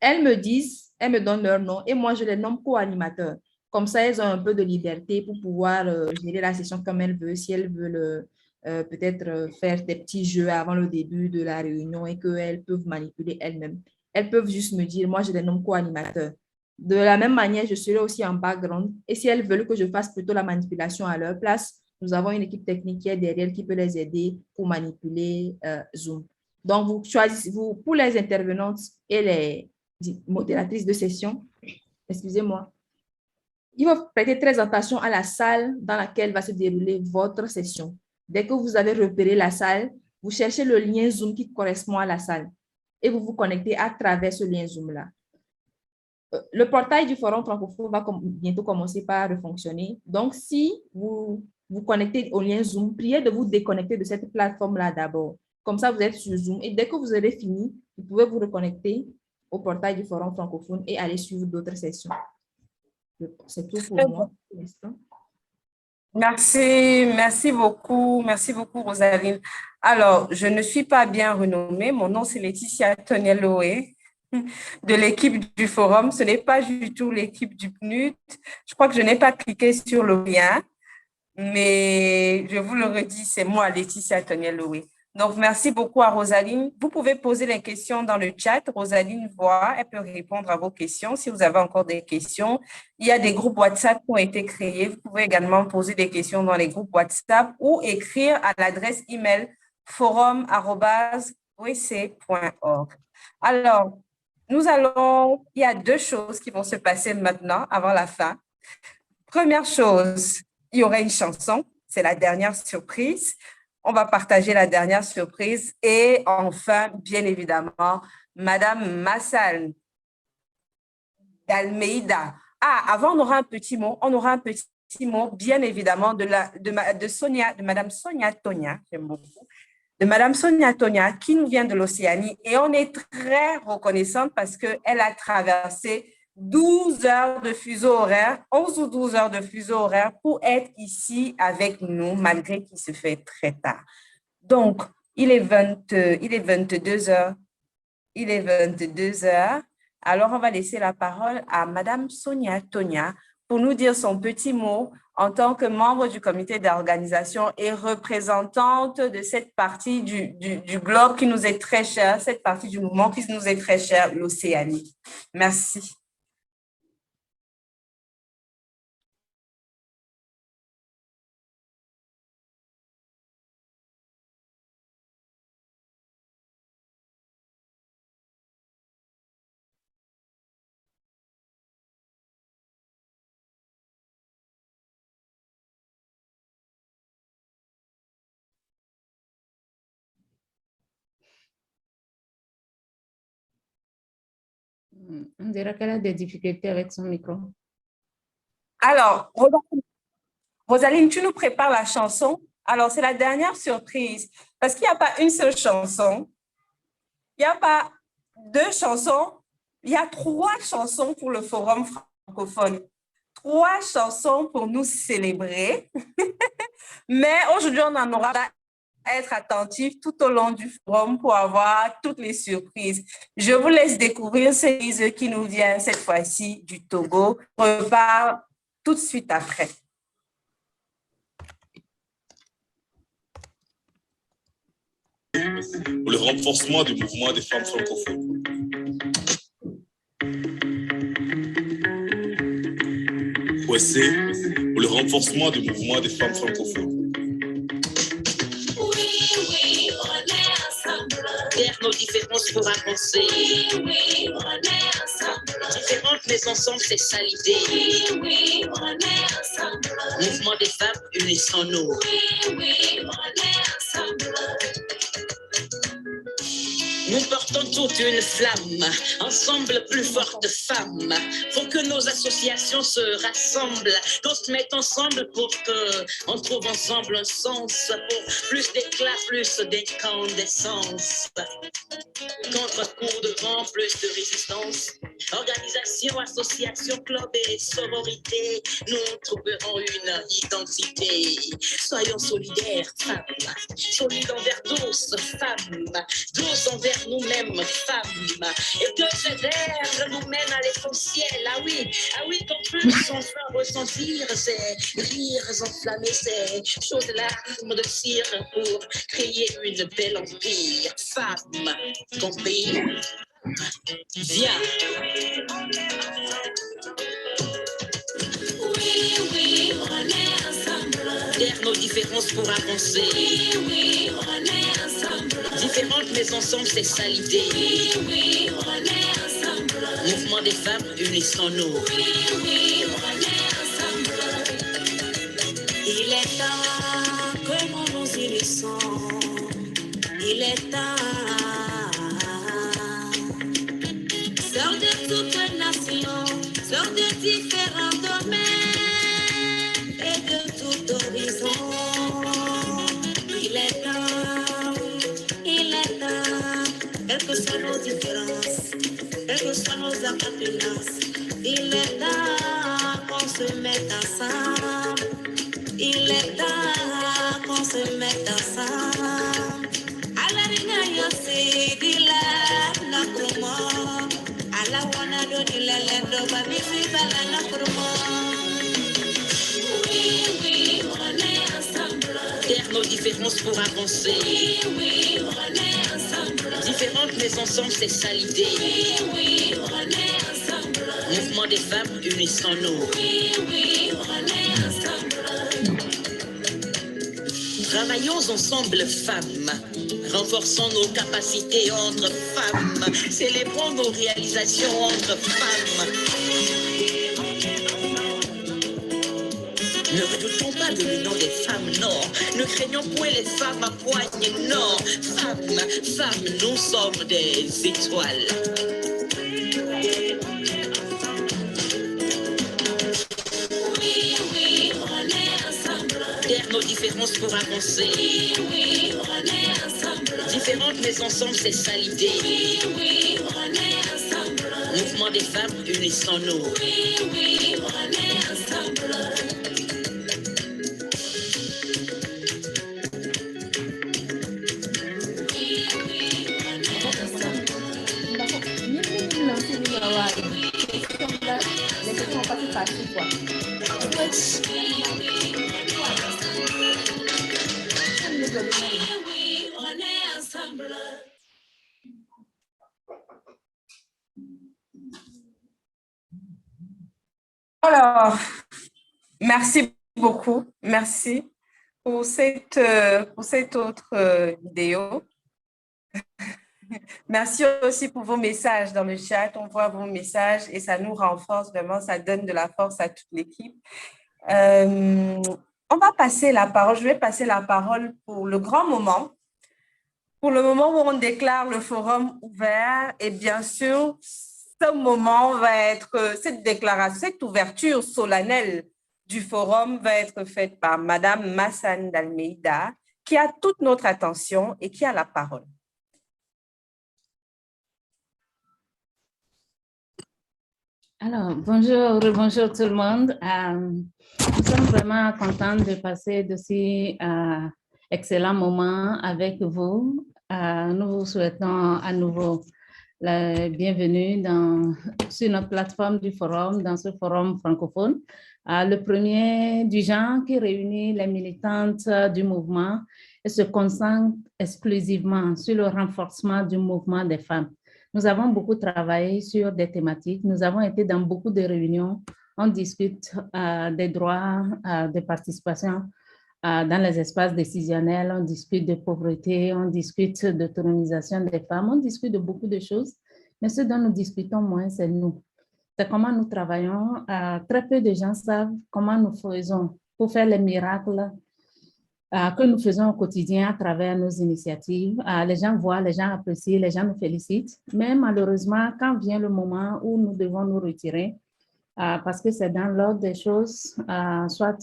elles me donnent leur nom et moi je les nomme co-animateurs. Comme ça, elles ont un peu de liberté pour pouvoir gérer la session comme elles veulent. Si elles veulent peut-être faire des petits jeux avant le début de la réunion et qu'elles peuvent manipuler elles-mêmes, elles peuvent juste me dire, moi je les nomme co-animateurs. De la même manière, je serai aussi en background. Et si elles veulent que je fasse plutôt la manipulation à leur place, nous avons une équipe technique qui est derrière qui peut les aider pour manipuler Zoom. Donc, vous choisissez, pour les intervenantes et les modératrices de session, excusez-moi, il faut prêter très attention à la salle dans laquelle va se dérouler votre session. Dès que vous avez repéré la salle, vous cherchez le lien Zoom qui correspond à la salle et vous vous connectez à travers ce lien Zoom-là. Le portail du Forum francophone va bientôt commencer par fonctionner. Donc, si vous vous connectez au lien Zoom, priez de vous déconnecter de cette plateforme-là d'abord. Comme ça, vous êtes sur Zoom et dès que vous aurez fini, vous pouvez vous reconnecter au portail du Forum francophone et aller suivre d'autres sessions. C'est tout pour moi pour l'instant. Merci beaucoup Rosaline. Alors, je ne suis pas bien renommée, mon nom c'est Laetitia Toniel-Loé de l'équipe du Forum, ce n'est pas du tout l'équipe du PNUD. Je crois que je n'ai pas cliqué sur le lien, mais je vous le redis, c'est moi Laetitia Toniel-Loé. Donc, merci beaucoup à Rosaline. Vous pouvez poser les questions dans le chat. Rosaline voit, elle peut répondre à vos questions si vous avez encore des questions. Il y a des groupes WhatsApp qui ont été créés. Vous pouvez également poser des questions dans les groupes WhatsApp ou écrire à l'adresse email forum@oec.org. Alors, il y a deux choses qui vont se passer maintenant avant la fin. Première chose, il y aura une chanson. C'est la dernière surprise. On va partager la dernière surprise. Et enfin, bien évidemment, Madame Massal d'Almeida. Avant, on aura un petit mot. Bien évidemment, de Madame Sonia Tonia. J'aime beaucoup. De Madame Sonia Tonia, qui nous vient de l'Océanie. Et on est très reconnaissante parce qu'elle a traversé 12 heures de fuseau horaire, 11 ou 12 heures de fuseau horaire pour être ici avec nous, malgré qu'il se fait très tard. Donc, il est 22 heures. Alors, on va laisser la parole à Madame Sonia Tonia pour nous dire son petit mot en tant que membre du comité d'organisation et représentante de cette partie du globe qui nous est très chère, cette partie du mouvement qui nous est très chère, l'Océanie. Merci. On dirait qu'elle a des difficultés avec son micro. Alors, Rosaline, tu nous prépares la chanson. Alors, c'est la dernière surprise parce qu'il n'y a pas une seule chanson. Il n'y a pas 2 chansons. Il y a 3 chansons pour le Forum francophone. 3 chansons pour nous célébrer. Mais aujourd'hui, on en aura à être attentif tout au long du forum pour avoir toutes les surprises. Je vous laisse découvrir celle qui nous vient cette fois-ci du Togo. On repart tout de suite après. Pour le renforcement du mouvement des femmes francophones. OSC, pour le renforcement du mouvement des femmes francophones. Derrière nos différences pour avancer. Oui, on est ensemble. Différentes mais ensemble, c'est ça l'idée. Oui, on est ensemble. Mouvement des femmes, unissons-nous. Oui, on est ensemble. Nous portons toute une flamme, ensemble plus forte femmes. Faut que nos associations se rassemblent, qu'on se mette ensemble pour qu'on trouve ensemble un sens, pour plus d'éclat, plus d'incandescence. Contre coup de vent, plus de résistance. Organisation, association, club et sororité, nous trouverons une identité. Soyons solidaires, femmes, solides envers tous, femmes, douces envers nous-mêmes, femmes, et que ces vers nous mènent à l'essentiel. Ah oui, qu'on puisse enfin ressentir ces rires enflammés, ces chaudes larmes de cire pour créer une belle empire. Femmes, compris, viens. Oui, on est ensemble. Derrière nos différences pour avancer. Oui, on est ensemble. Différentes mais ensemble, c'est ça l'idée. Oui, on est ensemble. Mouvement des femmes, unissons-nous. Oui, on est ensemble. Il est temps que nous nous unissons. Il est temps. Sors de toute nation, sors de différents domaines et de tout horizon. Il est temps, quelles que soient nos différences, quelles que soient nos appartenances, il est temps qu'on se mette ensemble. Il est temps qu'on se mette ensemble. À la riga yossi, dila na promo. La wana do di la lendo ba bisi bala na promo. Oui, on est ensemble. Derrière nos différences pour avancer. Oui, on est ensemble. Différentes mais ensemble, c'est ça l'idée. Oui, on est ensemble. Mouvement des femmes, unissons-nous. Oui, on est ensemble. Travaillons ensemble, femmes. Renforçons nos capacités entre femmes. Célébrons nos réalisations entre femmes. Ne redoutons pas de l'union des femmes, non. Ne craignons point les femmes à poigne, non. Femmes, nous sommes des étoiles. Oui, on est ensemble. Derrière nos différences pour avancer. Oui, on est ensemble. Différentes mais ensemble, c'est ça l'idée. Oui, on est ensemble. Mouvement des femmes, unissons-nous. Oui, on est ensemble. à chaque fois. Alors, merci beaucoup. Merci pour cette autre vidéo. Merci aussi pour vos messages dans le chat. On voit vos messages et ça nous renforce vraiment, ça donne de la force à toute l'équipe. On va passer la parole, je vais passer la parole pour le grand moment. Pour le moment où on déclare le forum ouvert et bien sûr, ce moment va être, cette déclaration, cette ouverture solennelle du forum va être faite par Madame Massane d'Almeida qui a toute notre attention et qui a la parole. Alors, bonjour tout le monde. Nous sommes vraiment contents de passer de si excellents moments avec vous. Nous vous souhaitons à nouveau la bienvenue sur notre plateforme du forum, dans ce forum francophone, le premier du genre qui réunit les militantes du mouvement et se concentre exclusivement sur le renforcement du mouvement des femmes. Nous avons beaucoup travaillé sur des thématiques, nous avons été dans beaucoup de réunions, on discute des droits de participation dans les espaces décisionnels, on discute de pauvreté, on discute d'autonomisation des femmes, on discute de beaucoup de choses, mais ce dont nous discutons moins, c'est nous. C'est comment nous travaillons. Très peu de gens savent comment nous faisons pour faire les miracles que nous faisons au quotidien à travers nos initiatives. Les gens voient, les gens apprécient, les gens nous félicitent, mais malheureusement, quand vient le moment où nous devons nous retirer, parce que c'est dans l'ordre des choses, soit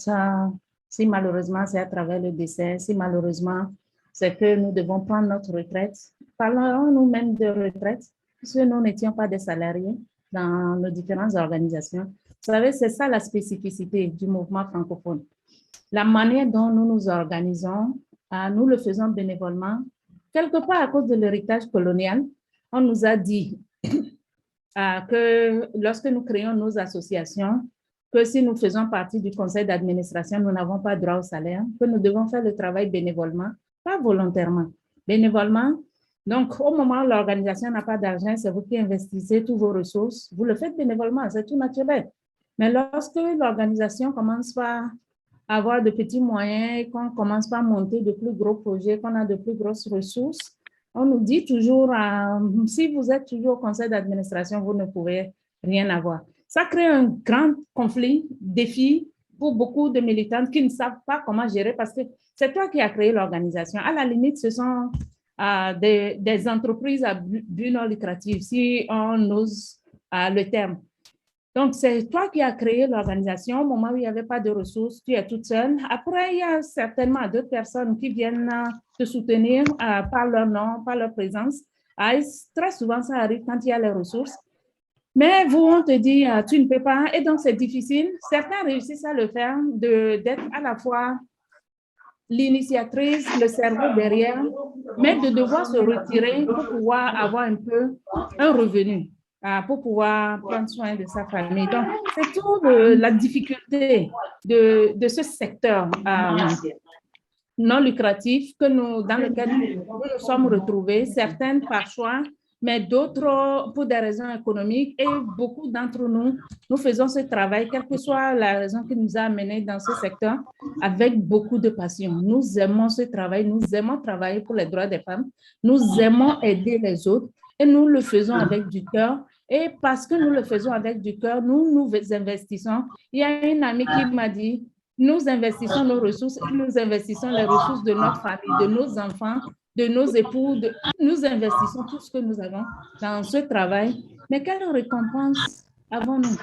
si malheureusement c'est à travers le décès, si malheureusement c'est que nous devons prendre notre retraite, parlons-nous même de retraite, puisque nous n'étions pas des salariés dans nos différentes organisations. Vous savez, c'est ça la spécificité du mouvement francophone. La manière dont nous nous organisons, nous le faisons bénévolement. Quelque part à cause de l'héritage colonial, on nous a dit que lorsque nous créons nos associations, que si nous faisons partie du conseil d'administration, nous n'avons pas droit au salaire, que nous devons faire le travail bénévolement, pas volontairement, bénévolement. Donc, au moment où l'organisation n'a pas d'argent, c'est vous qui investissez toutes vos ressources, vous le faites bénévolement, c'est tout naturel. Mais lorsque l'organisation commence par avoir de petits moyens, qu'on commence par monter de plus gros projets, qu'on a de plus grosses ressources, on nous dit toujours, si vous êtes toujours au conseil d'administration, vous ne pouvez rien avoir. Ça crée un grand conflit, défi pour beaucoup de militantes qui ne savent pas comment gérer parce que c'est toi qui as créé l'organisation. À la limite, ce sont des entreprises à but non lucratif, si on ose le terme. Donc, c'est toi qui as créé l'organisation au moment où il n'y avait pas de ressources, tu es toute seule. Après, il y a certainement d'autres personnes qui viennent te soutenir par leur nom, par leur présence. Très souvent, ça arrive quand il y a les ressources. Mais vous, on te dit, tu ne peux pas, et donc c'est difficile. Certains réussissent à le faire, d'être à la fois l'initiatrice, le cerveau derrière, mais de devoir se retirer pour pouvoir avoir un peu un revenu, pour pouvoir prendre soin de sa famille. Donc, c'est toute la difficulté de ce secteur non lucratif dans lequel nous nous sommes retrouvés, certaines par choix, mais d'autres pour des raisons économiques. Et beaucoup d'entre nous, nous faisons ce travail, quelle que soit la raison qui nous a amenés dans ce secteur, avec beaucoup de passion. Nous aimons ce travail, nous aimons travailler pour les droits des femmes, nous aimons aider les autres et nous le faisons avec du cœur. Et parce que nous le faisons avec du cœur, nous investissons. Il y a une amie qui m'a dit, nous investissons nos ressources et nous investissons les ressources de notre famille, de nos enfants, de nos époux, nous investissons tout ce que nous avons dans ce travail. Mais quelle récompense avons-nous?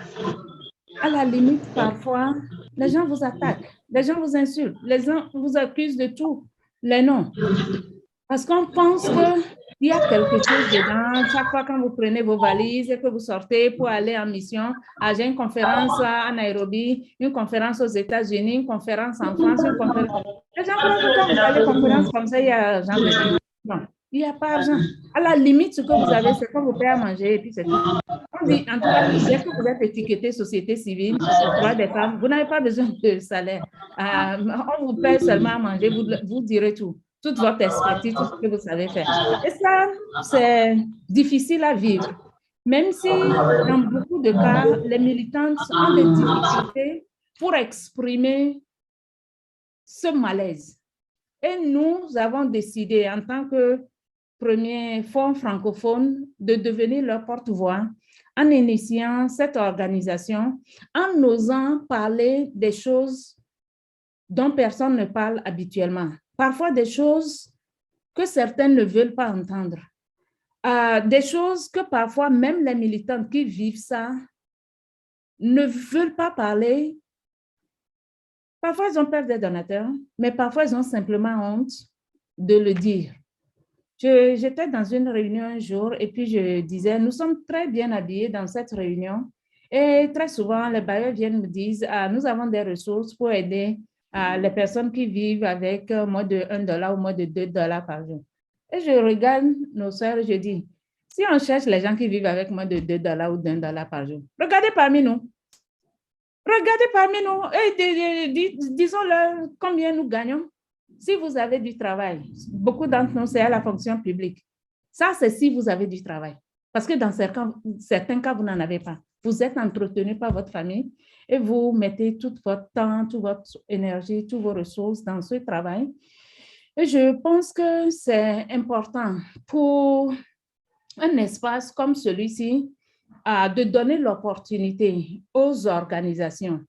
À la limite, parfois, les gens vous attaquent, les gens vous insultent, les gens vous accusent de tout, les noms. Parce qu'on pense qu'il y a quelque chose dedans. Chaque fois quand vous prenez vos valises et que vous sortez pour aller en mission, j'ai une conférence à Nairobi, une conférence aux États-Unis, une conférence en France, une conférence... Les gens pensent que quand vous allez à une conférence comme ça, il y a argent dedans. Non, il n'y a pas argent. À la limite, ce que vous avez, c'est qu'on vous paie à manger et puis c'est tout. Oui, en tout cas, dès que vous êtes étiqueté société civile, droit des femmes, vous n'avez pas besoin de salaire. On vous paye seulement à manger, vous direz tout, toute votre expertise, tout ce que vous savez faire. Et ça, c'est difficile à vivre. Même si, dans beaucoup de cas, les militantes ont des difficultés pour exprimer ce malaise. Et nous avons décidé, en tant que premier fonds francophone, de devenir leur porte-voix en initiant cette organisation, en osant parler des choses dont personne ne parle habituellement. Parfois des choses que certains ne veulent pas entendre. Des choses que parfois même les militantes qui vivent ça ne veulent pas parler. Parfois, ils ont peur des donateurs, mais parfois, ils ont simplement honte de le dire. J'étais dans une réunion un jour et puis je disais, nous sommes très bien habillés dans cette réunion et très souvent, les bailleurs viennent me dire, nous avons des ressources pour aider les personnes qui vivent avec moins de $1 ou moins de $2 par jour. Et je regarde nos sœurs et je dis, si on cherche les gens qui vivent avec moins de $2 ou d'$1 par jour, regardez parmi nous. Regardez parmi nous et disons-leur combien nous gagnons. Si vous avez du travail, beaucoup d'entre nous, c'est à la fonction publique. Ça, c'est si vous avez du travail. Parce que dans certains cas, vous n'en avez pas. Vous êtes entretenu par votre famille et vous mettez tout votre temps, toute votre énergie, toutes vos ressources dans ce travail. Et je pense que c'est important pour un espace comme celui-ci de donner l'opportunité aux organisations,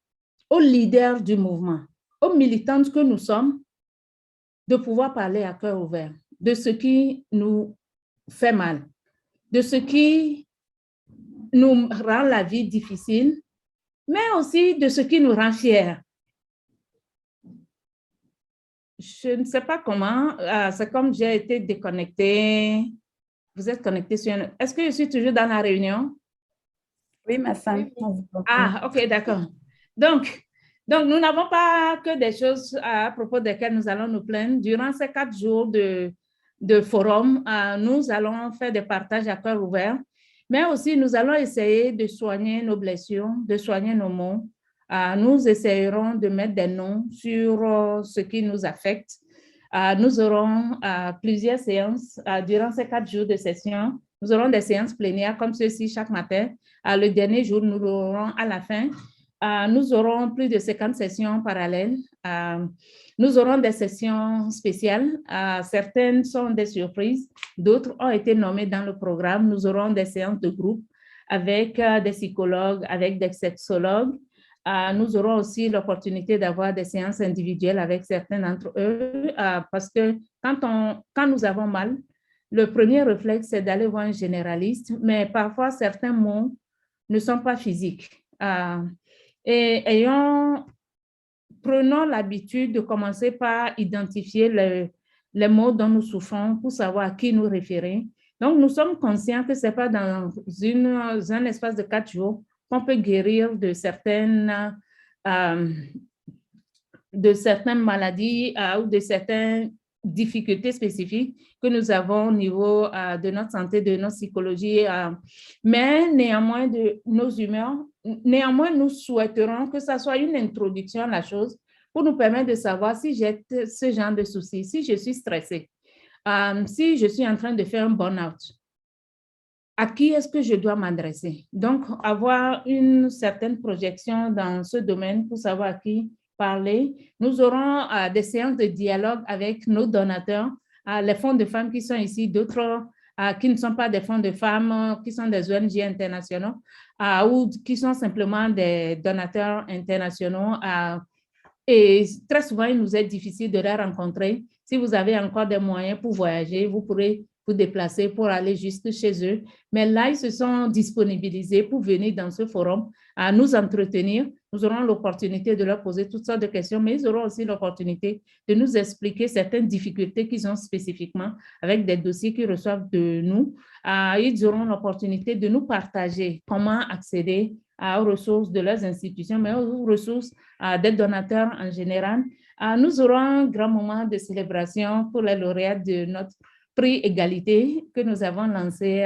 aux leaders du mouvement, aux militantes que nous sommes, de pouvoir parler à cœur ouvert de ce qui nous fait mal, de ce qui nous rend la vie difficile, mais aussi de ce qui nous rend fiers. Je ne sais pas comment, c'est comme j'ai été déconnectée. Vous êtes connecté sur un... Est-ce que je suis toujours dans la réunion? Oui, ma femme. Ah, ok, d'accord. Donc, nous n'avons pas que des choses à propos desquelles nous allons nous plaindre. Durant ces 4 jours de forum, nous allons faire des partages à cœur ouvert, mais aussi nous allons essayer de soigner nos blessures, de soigner nos maux. Nous essayerons de mettre des noms sur ce qui nous affecte. Nous aurons plusieurs séances durant ces 4 jours de session. Nous aurons des séances plénières comme ceci chaque matin. Le dernier jour, nous l'aurons à la fin. Nous aurons plus de 50 sessions parallèles. Nous aurons des sessions spéciales. Certaines sont des surprises. D'autres ont été nommées dans le programme. Nous aurons des séances de groupe avec des psychologues, avec des sexologues. Nous aurons aussi l'opportunité d'avoir des séances individuelles avec certains d'entre eux parce que quand nous avons mal, le premier réflexe, c'est d'aller voir un généraliste, mais parfois, certains mots ne sont pas physiques. Et prenons l'habitude de commencer par identifier les mots dont nous souffrons pour savoir à qui nous référer. Donc, nous sommes conscients que ce n'est pas dans un espace de 4 jours qu'on peut guérir de certaines maladies ou de certaines difficultés spécifiques que nous avons au niveau de notre santé, de notre psychologie, mais néanmoins de nos humeurs. Néanmoins, nous souhaiterons que ça soit une introduction à la chose pour nous permettre de savoir si j'ai ce genre de soucis, si je suis stressée, si je suis en train de faire un burn-out. À qui est-ce que je dois m'adresser? Donc, avoir une certaine projection dans ce domaine pour savoir à qui parler. Nous aurons des séances de dialogue avec nos donateurs, les fonds de femmes qui sont ici, d'autres qui ne sont pas des fonds de femmes, qui sont des ONG internationaux ou qui sont simplement des donateurs internationaux. Et très souvent, il nous est difficile de les rencontrer. Si vous avez encore des moyens pour voyager, vous pourrez vous déplacer pour aller juste chez eux. Mais là, ils se sont disponibilisés pour venir dans ce forum à nous entretenir. Nous aurons l'opportunité de leur poser toutes sortes de questions, mais ils auront aussi l'opportunité de nous expliquer certaines difficultés qu'ils ont spécifiquement avec des dossiers qu'ils reçoivent de nous. Ils auront l'opportunité de nous partager comment accéder aux ressources de leurs institutions, mais aux ressources des donateurs en général. Nous aurons un grand moment de célébration pour les lauréats de notre prix égalité que nous avons lancé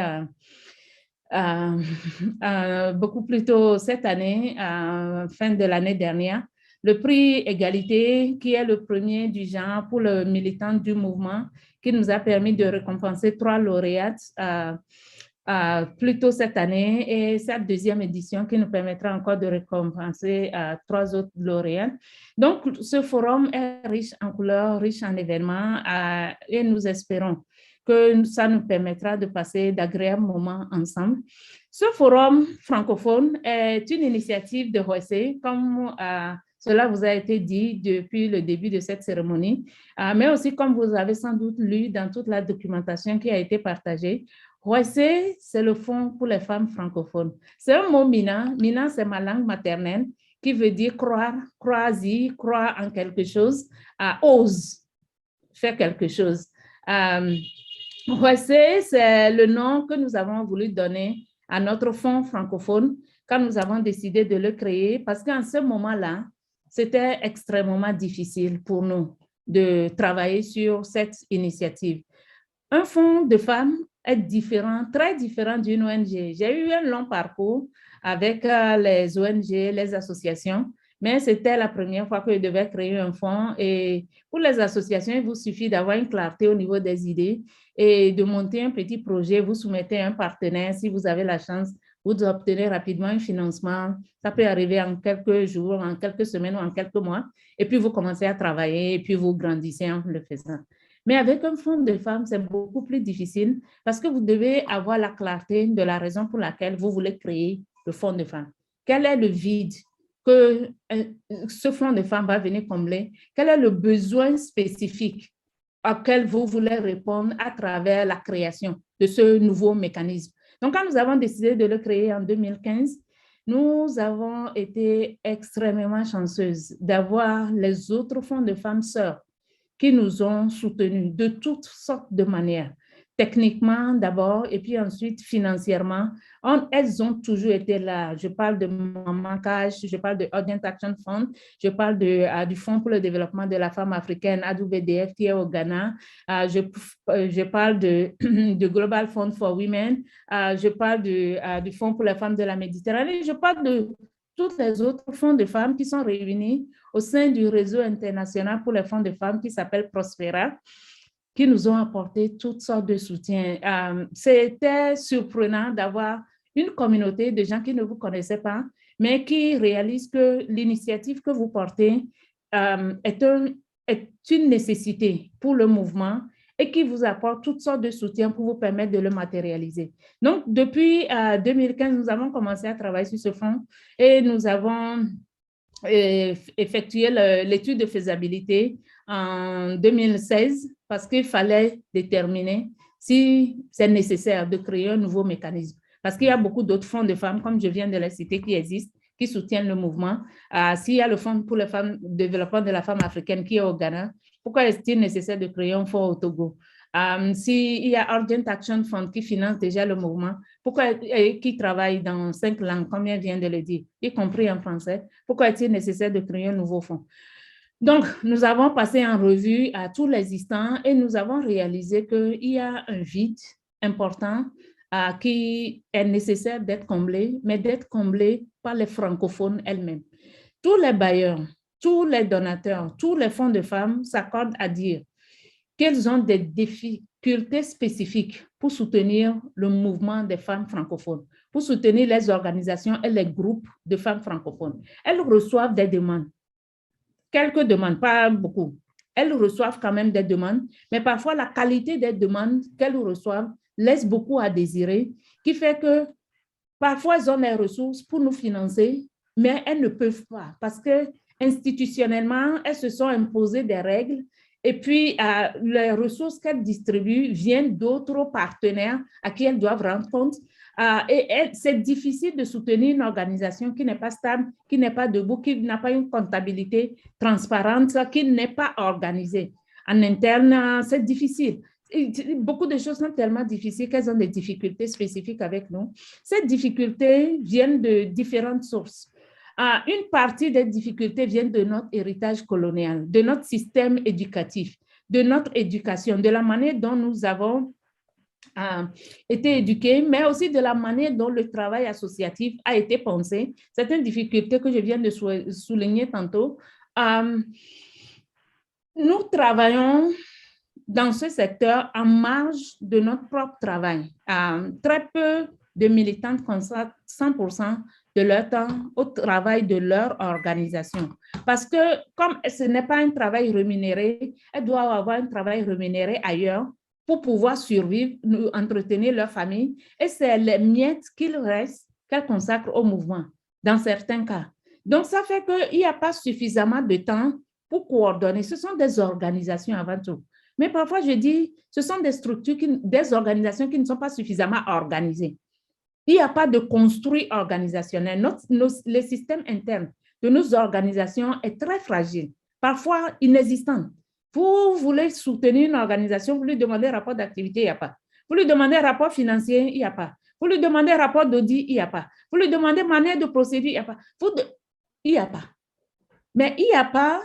beaucoup plus tôt cette année, fin de l'année dernière, le prix Égalité, qui est le premier du genre pour le militant du mouvement, qui nous a permis de récompenser 3 lauréates plus tôt cette année, et cette deuxième édition qui nous permettra encore de récompenser 3 autres lauréats. Donc, ce forum est riche en couleurs, riche en événements, et nous espérons que ça nous permettra de passer d'agréables moments ensemble. Ce forum francophone est une initiative de Roissy, comme cela vous a été dit depuis le début de cette cérémonie, mais aussi comme vous avez sans doute lu dans toute la documentation qui a été partagée. Roissy, c'est le Fonds pour les femmes francophones. C'est un mot mina. Mina, c'est ma langue maternelle qui veut dire croire, crois-y, croire en quelque chose, ose faire quelque chose. Roissy, c'est le nom que nous avons voulu donner à notre fonds francophone quand nous avons décidé de le créer, parce qu'en ce moment-là, c'était extrêmement difficile pour nous de travailler sur cette initiative. Un fonds de femmes est différent, très différent d'une ONG. J'ai eu un long parcours avec les ONG, les associations, mais c'était la première fois que je devais créer un fonds. Et pour les associations, il vous suffit d'avoir une clarté au niveau des idées et de monter un petit projet. Vous soumettez un partenaire. Si vous avez la chance, vous obtenez rapidement un financement. Ça peut arriver en quelques jours, en quelques semaines ou en quelques mois. Et puis, vous commencez à travailler et puis vous grandissez en le faisant. Mais avec un fonds de femmes, c'est beaucoup plus difficile parce que vous devez avoir la clarté de la raison pour laquelle vous voulez créer le fonds de femmes. Quel est le vide que ce fonds de femmes va venir combler? Quel est le besoin spécifique auquel vous voulez répondre à travers la création de ce nouveau mécanisme? Donc, quand nous avons décidé de le créer en 2015, nous avons été extrêmement chanceuses d'avoir les autres fonds de femmes sœurs qui nous ont soutenus de toutes sortes de manières. Techniquement d'abord, et puis ensuite financièrement. Elles ont toujours été là. Je parle de Maman Cash, je parle de Urgent Action Fund, je parle du Fonds pour le développement de la femme africaine, AWDF, qui est au Ghana. Je parle de Global Fund for Women. Je parle du Fonds pour les femmes de la Méditerranée. Je parle de tous les autres fonds de femmes qui sont réunis au sein du réseau international pour les fonds de femmes qui s'appelle Prospera, qui nous ont apporté toutes sortes de soutiens. C'était surprenant d'avoir une communauté de gens qui ne vous connaissaient pas, mais qui réalisent que l'initiative que vous portez est une nécessité pour le mouvement et qui vous apporte toutes sortes de soutiens pour vous permettre de le matérialiser. Donc, depuis 2015, nous avons commencé à travailler sur ce fonds et nous avons effectué l'étude de faisabilité en 2016 parce qu'il fallait déterminer si c'est nécessaire de créer un nouveau mécanisme. Parce qu'il y a beaucoup d'autres fonds de femmes, comme je viens de les citer, qui existent, qui soutiennent le mouvement. S'il y a le Fonds pour le développement de la femme africaine qui est au Ghana, pourquoi est-il nécessaire de créer un fonds au Togo? S'il y a Urgent Action Fund qui finance déjà le mouvement, qui travaille dans 5 langues, comme je viens de le dire, y compris en français, pourquoi est-il nécessaire de créer un nouveau fonds? Donc, nous avons passé en revue à tout l'existant et nous avons réalisé qu'il y a un vide important qui est nécessaire d'être comblé, mais d'être comblé par les francophones elles-mêmes. Tous les bailleurs, tous les donateurs, tous les fonds de femmes s'accordent à dire qu'elles ont des difficultés spécifiques pour soutenir le mouvement des femmes francophones, pour soutenir les organisations et les groupes de femmes francophones. Elles reçoivent des demandes, quelques demandes, pas beaucoup. Elles reçoivent quand même des demandes, mais parfois la qualité des demandes qu'elles reçoivent laisse beaucoup à désirer, qui fait que parfois elles ont les ressources pour nous financer, mais elles ne peuvent pas parce que institutionnellement, elles se sont imposées des règles et puis les ressources qu'elles distribuent viennent d'autres partenaires à qui elles doivent rendre compte. Et c'est difficile de soutenir une organisation qui n'est pas stable, qui n'est pas debout, qui n'a pas une comptabilité transparente, qui n'est pas organisée. En interne, c'est difficile. Beaucoup de choses sont tellement difficiles qu'elles ont des difficultés spécifiques avec nous. Ces difficultés viennent de différentes sources. Une partie des difficultés viennent de notre héritage colonial, de notre système éducatif, de notre éducation, de la manière dont nous avons été éduqués, mais aussi de la manière dont le travail associatif a été pensé. C'est une difficulté que je viens de souligner tantôt. Nous travaillons dans ce secteur en marge de notre propre travail. Très peu de militants consacrent 100% de leur temps au travail de leur organisation. Parce que comme ce n'est pas un travail rémunéré, elles doivent avoir un travail rémunéré ailleurs pour pouvoir survivre, entretenir leur famille. Et c'est les miettes qu'il reste qu'elles consacrent au mouvement, dans certains cas. Donc, ça fait qu'il n'y a pas suffisamment de temps pour coordonner. Ce sont des organisations avant tout. Mais parfois, je dis, ce sont des structures, des organisations qui ne sont pas suffisamment organisées. Il n'y a pas de construit organisationnel. Le système interne de nos organisations est très fragile, parfois inexistant. Vous voulez soutenir une organisation, vous lui demandez un rapport d'activité, il n'y a pas. Vous lui demandez un rapport financier, il n'y a pas. Vous lui demandez un rapport d'audit, il n'y a pas. Vous lui demandez manière de procédure, il n'y a pas. Il n'y a pas. Mais il n'y a pas,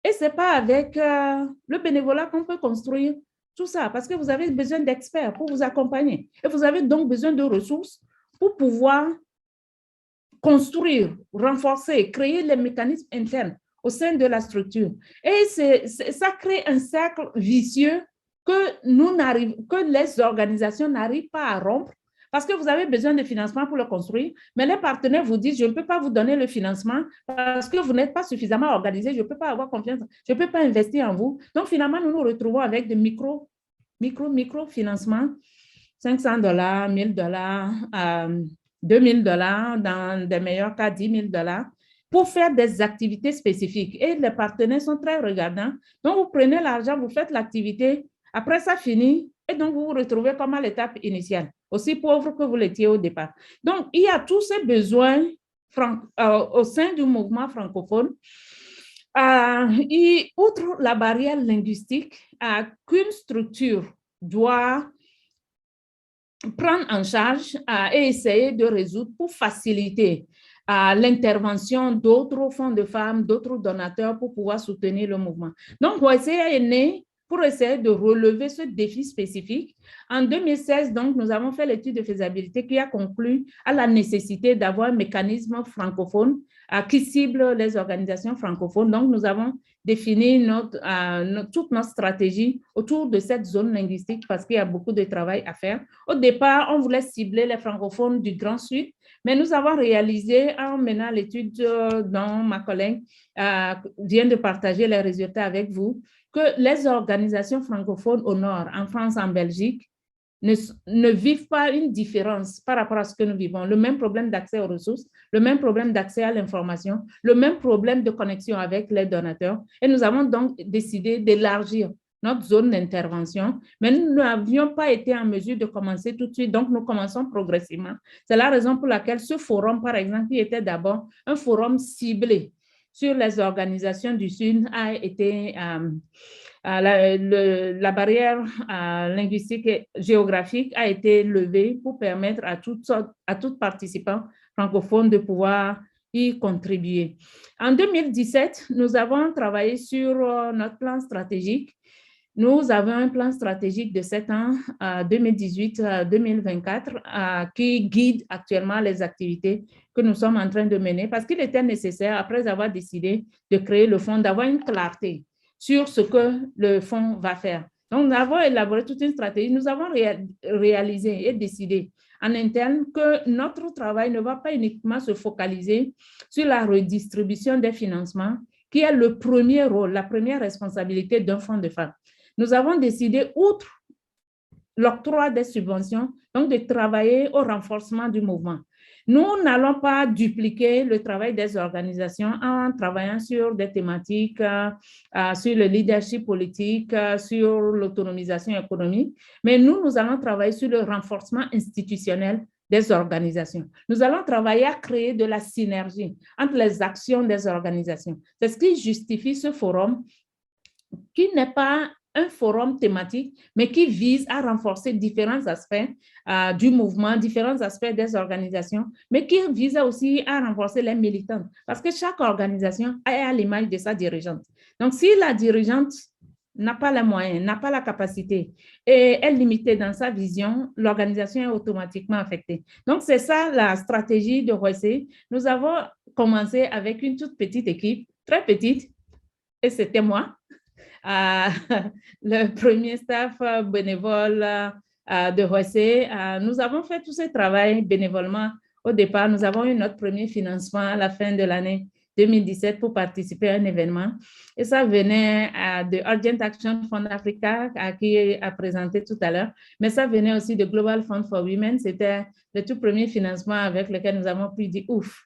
et ce n'est pas avec le bénévolat qu'on peut construire tout ça, parce que vous avez besoin d'experts pour vous accompagner. Et vous avez donc besoin de ressources pour pouvoir construire, renforcer, créer les mécanismes internes au sein de la structure. Et ça crée un cercle vicieux que les organisations n'arrivent pas à rompre parce que vous avez besoin de financement pour le construire, mais les partenaires vous disent, je ne peux pas vous donner le financement parce que vous n'êtes pas suffisamment organisé, je ne peux pas avoir confiance, je ne peux pas investir en vous. Donc, finalement, nous nous retrouvons avec de micro-financements, $500, $1,000, $2,000, dans des meilleurs cas, $10,000, pour faire des activités spécifiques. Et les partenaires sont très regardants. Donc, vous prenez l'argent, vous faites l'activité, après ça finit, et donc vous vous retrouvez comme à l'étape initiale, aussi pauvre que vous l'étiez au départ. Donc, il y a tous ces besoins au sein du mouvement francophone. Et outre la barrière linguistique, qu'une structure doit prendre en charge et essayer de résoudre pour faciliter l'intervention d'autres fonds de femmes, d'autres donateurs pour pouvoir soutenir le mouvement. Donc, OSCA est né pour essayer de relever ce défi spécifique. En 2016, donc, nous avons fait l'étude de faisabilité qui a conclu à la nécessité d'avoir un mécanisme francophone qui cible les organisations francophones. Donc, nous avons défini toute notre stratégie autour de cette zone linguistique parce qu'il y a beaucoup de travail à faire. Au départ, on voulait cibler les francophones du Grand Sud, mais nous avons réalisé, en menant l'étude dont ma collègue vient de partager les résultats avec vous, que les organisations francophones au nord, en France, en Belgique, ne vivent pas une différence par rapport à ce que nous vivons. Le même problème d'accès aux ressources, le même problème d'accès à l'information, le même problème de connexion avec les donateurs. Et nous avons donc décidé d'élargir notre zone d'intervention, mais nous n'avions pas été en mesure de commencer tout de suite, donc nous commençons progressivement. C'est la raison pour laquelle ce forum, par exemple, qui était d'abord un forum ciblé sur les organisations du Sud, a été la barrière linguistique et géographique a été levée pour permettre à tout participant francophone de pouvoir y contribuer. En 2017, nous avons travaillé sur notre plan stratégique. Nous avons un plan stratégique de 7 ans, 2018-2024, qui guide actuellement les activités que nous sommes en train de mener parce qu'il était nécessaire, après avoir décidé de créer le fonds, d'avoir une clarté sur ce que le fonds va faire. Donc, nous avons élaboré toute une stratégie. Nous avons réalisé et décidé en interne que notre travail ne va pas uniquement se focaliser sur la redistribution des financements, qui est le premier rôle, la première responsabilité d'un fonds de femmes. Nous avons décidé, outre l'octroi des subventions, donc de travailler au renforcement du mouvement. Nous n'allons pas dupliquer le travail des organisations en travaillant sur des thématiques, sur le leadership politique, sur l'autonomisation économique, mais nous allons travailler sur le renforcement institutionnel des organisations. Nous allons travailler à créer de la synergie entre les actions des organisations. C'est ce qui justifie ce forum, qui n'est pas un forum thématique, mais qui vise à renforcer différents aspects du mouvement, différents aspects des organisations, mais qui vise aussi à renforcer les militantes, parce que chaque organisation est à l'image de sa dirigeante. Donc, si la dirigeante n'a pas les moyens, n'a pas la capacité et est limitée dans sa vision, l'organisation est automatiquement affectée. Donc, c'est ça la stratégie de Roissy. Nous avons commencé avec une toute petite équipe, très petite, et c'était moi, le premier staff bénévole de Roissy. Nous avons fait tout ce travail bénévolement. Au départ, nous avons eu notre premier financement à la fin de l'année 2017 pour participer à un événement. Et ça venait de Urgent Action Fund Africa, qui a présenté tout à l'heure, mais ça venait aussi de Global Fund for Women. C'était le tout premier financement avec lequel nous avons pu dire, ouf,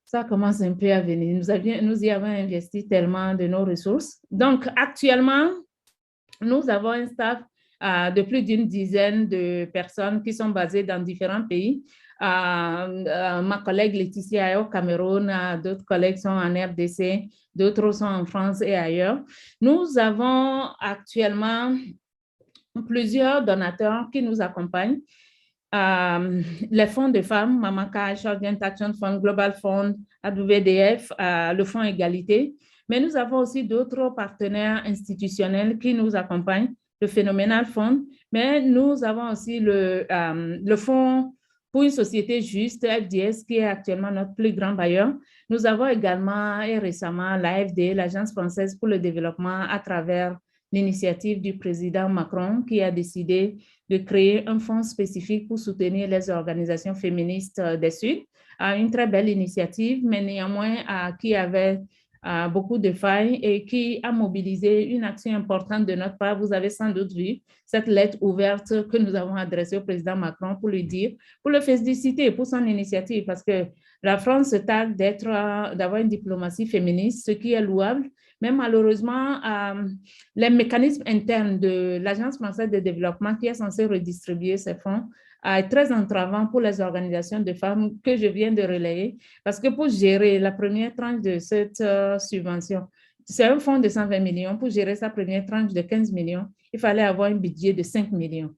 ça commence un peu à venir. Nous y avons investi tellement de nos ressources. Donc, actuellement, nous avons un staff de plus d'une dizaine de personnes qui sont basées dans différents pays. Ma collègue Laetitia est au Cameroun, d'autres collègues sont en RDC, d'autres sont en France et ailleurs. Nous avons actuellement plusieurs donateurs qui nous accompagnent. Les fonds de femmes, Maman Cash, Urgent Action Fund, Global Fund, AWDF, le Fonds Égalité. Mais nous avons aussi d'autres partenaires institutionnels qui nous accompagnent, le Phenomenal Fund, mais nous avons aussi le Fonds pour une société juste, FDS, qui est actuellement notre plus grand bailleur. Nous avons également et récemment l'AFD, l'Agence française pour le développement, à travers l'initiative du président Macron, qui a décidé de créer un fonds spécifique pour soutenir les organisations féministes des Suds. Une très belle initiative, mais néanmoins qui avait beaucoup de failles et qui a mobilisé une action importante de notre part. Vous avez sans doute vu cette lettre ouverte que nous avons adressée au président Macron pour lui dire, pour le féliciter pour son initiative, parce que la France se targue d'avoir une diplomatie féministe, ce qui est louable, mais malheureusement, les mécanismes internes de l'Agence française de développement qui est censée redistribuer ces fonds est très entravant pour les organisations de femmes que je viens de relayer, parce que pour gérer la première tranche de cette subvention, c'est un fonds de 120 millions, pour gérer sa première tranche de 15 millions, il fallait avoir un budget de 5 millions.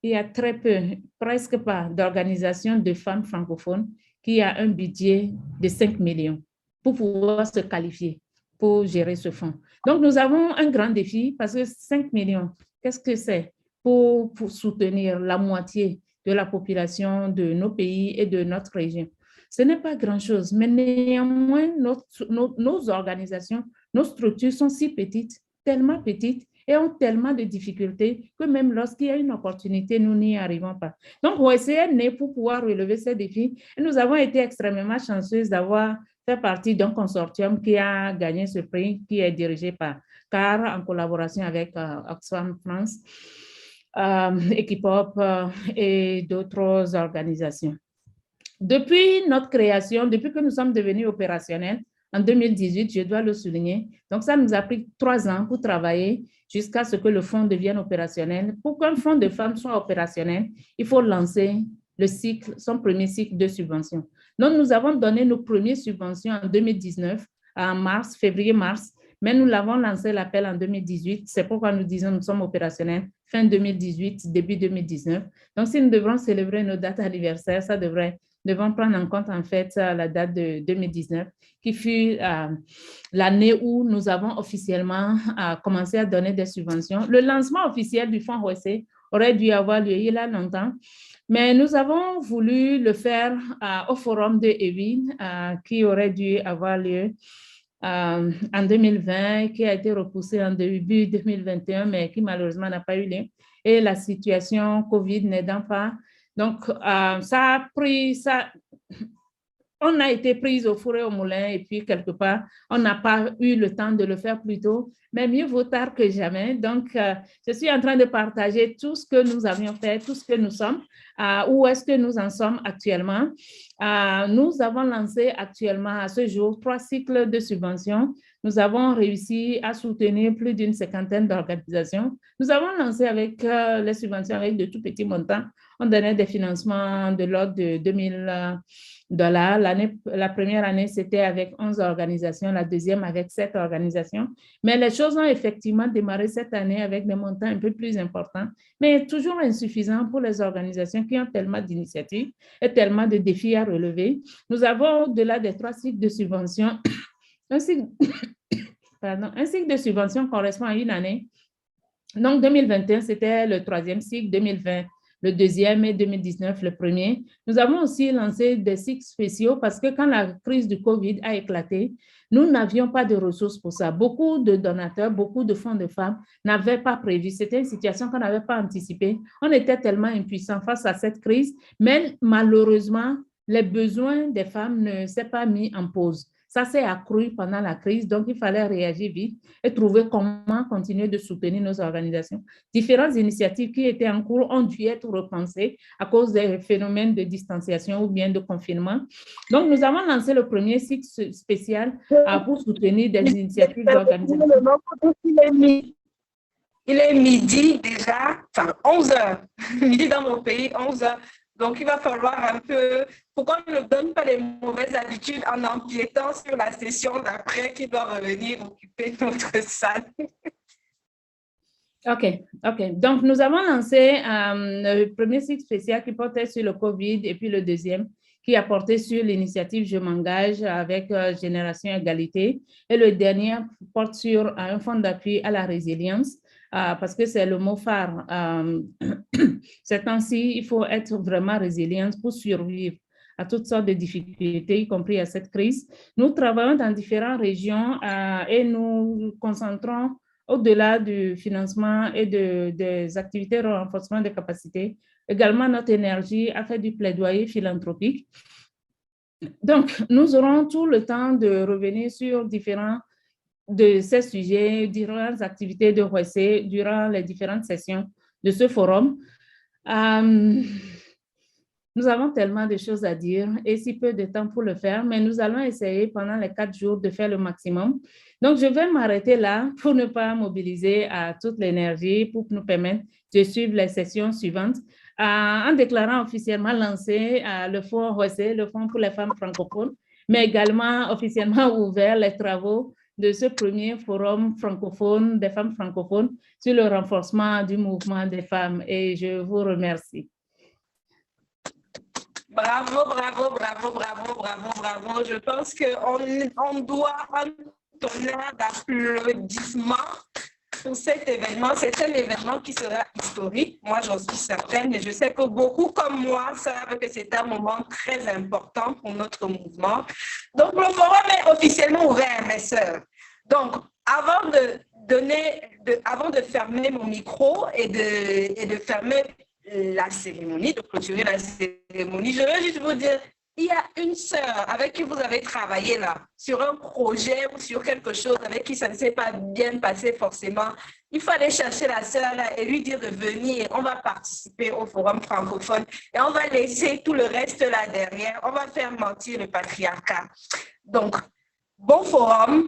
Il y a très peu, presque pas, d'organisations de femmes francophones qui a un budget de 5 millions pour pouvoir se qualifier pour gérer ce fonds. Donc, nous avons un grand défi parce que 5 millions, qu'est-ce que c'est pour soutenir la moitié de la population de nos pays et de notre région? Ce n'est pas grand-chose, mais néanmoins, nos organisations, nos structures sont si petites, tellement petites, et ont tellement de difficultés que même lorsqu'il y a une opportunité, nous n'y arrivons pas. Donc, OSCE est né pour pouvoir relever ces défis. Et nous avons été extrêmement chanceuses d'avoir fait partie d'un consortium qui a gagné ce prix, qui est dirigé par CAR en collaboration avec Oxfam France, Equipop et d'autres organisations. Depuis notre création, depuis que nous sommes devenus opérationnels, en 2018, je dois le souligner. Donc, ça nous a pris 3 ans pour travailler jusqu'à ce que le fonds devienne opérationnel. Pour qu'un fonds de femmes soit opérationnel, il faut lancer le cycle, son premier cycle de subvention. Donc, nous avons donné nos premières subventions en 2019, en mars, février-mars, mais nous l'avons lancé l'appel en 2018. C'est pourquoi nous disons que nous sommes opérationnels fin 2018, début 2019. Donc, si nous devrons célébrer nos dates anniversaires, ça devons prendre en compte en fait la date de 2019, qui fut l'année où nous avons officiellement commencé à donner des subventions. Le lancement officiel du fonds OSCE aurait dû avoir lieu il y a longtemps, mais nous avons voulu le faire au forum de Ewin, qui aurait dû avoir lieu en 2020, qui a été repoussé en début 2021, mais qui malheureusement n'a pas eu lieu. Et la situation COVID n'aidant pas. Donc, on a été pris au four et au moulin et puis quelque part, on n'a pas eu le temps de le faire plus tôt, mais mieux vaut tard que jamais. Donc, je suis en train de partager tout ce que nous avions fait, tout ce que nous sommes, où est-ce que nous en sommes actuellement. Nous avons lancé actuellement à ce jour 3 cycles de subventions. Nous avons réussi à soutenir plus d'une 50aine d'organisations. Nous avons lancé avec les subventions avec de tout petits montants. On donnait des financements de l'ordre de $2000. La première année, c'était avec 11 organisations, la deuxième avec 7 organisations. Mais les choses ont effectivement démarré cette année avec des montants un peu plus importants, mais toujours insuffisants pour les organisations qui ont tellement d'initiatives et tellement de défis à relever. Nous avons, au-delà des 3 cycles de subventions, un cycle un cycle de subvention correspond à une année. Donc, 2021, c'était le 3e cycle, 2020, le 2e et 2019, le 1er. Nous avons aussi lancé des cycles spéciaux parce que quand la crise du COVID a éclaté, nous n'avions pas de ressources pour ça. Beaucoup de donateurs, beaucoup de fonds de femmes n'avaient pas prévu. C'était une situation qu'on n'avait pas anticipée. On était tellement impuissants face à cette crise, mais malheureusement, les besoins des femmes ne s'est pas mis en pause. Ça s'est accru pendant la crise, donc il fallait réagir vite et trouver comment continuer de soutenir nos organisations. Différentes initiatives qui étaient en cours ont dû être repensées à cause des phénomènes de distanciation ou bien de confinement. Donc, nous avons lancé le premier cycle spécial pour soutenir des initiatives d'organisation. Il est midi déjà, enfin 11 heures, midi dans mon pays, 11 heures. Donc, il va falloir un peu, pour qu'on ne donne pas les mauvaises habitudes en empiétant sur la session d'après qui doit revenir occuper notre salle. OK. Donc, nous avons lancé le premier cycle spécial qui portait sur le COVID et puis le deuxième qui a porté sur l'initiative Je m'engage avec Génération Égalité. Et le dernier porte sur un fonds d'appui à la résilience. Parce que c'est le mot phare. Ces temps-ci, il faut être vraiment résilient pour survivre à toutes sortes de difficultés, y compris à cette crise. Nous travaillons dans différentes régions et nous concentrons au-delà du financement et des activités de renforcement des capacités, également notre énergie à faire du plaidoyer philanthropique. Donc, nous aurons tout le temps de revenir sur différents de ces sujets durant les activités de ROEC, durant les différentes sessions de ce forum. Nous avons tellement de choses à dire et si peu de temps pour le faire, mais nous allons essayer pendant les 4 jours de faire le maximum. Donc, je vais m'arrêter là pour ne pas mobiliser toute l'énergie pour nous permettre de suivre les sessions suivantes en déclarant officiellement lancé le fonds ROEC, le Fonds pour les femmes francophones, mais également officiellement ouvert les travaux de ce premier forum francophone des femmes francophones sur le renforcement du mouvement des femmes. Et je vous remercie. Bravo, bravo, bravo, bravo, bravo, bravo. Je pense qu'on doit un tonnerre d'applaudissements pour cet événement. C'est un événement qui sera historique. Moi, j'en suis certaine et je sais que beaucoup comme moi savent que c'est un moment très important pour notre mouvement. Donc, le forum est officiellement ouvert, mes sœurs. Donc, avant de fermer mon micro et de fermer la cérémonie, de clôturer la cérémonie, je veux juste vous dire, il y a une sœur avec qui vous avez travaillé là, sur un projet ou sur quelque chose avec qui ça ne s'est pas bien passé forcément. Il faut aller chercher la sœur là et lui dire de venir. On va participer au forum francophone et on va laisser tout le reste là derrière. On va faire mentir le patriarcat. Donc, bon forum.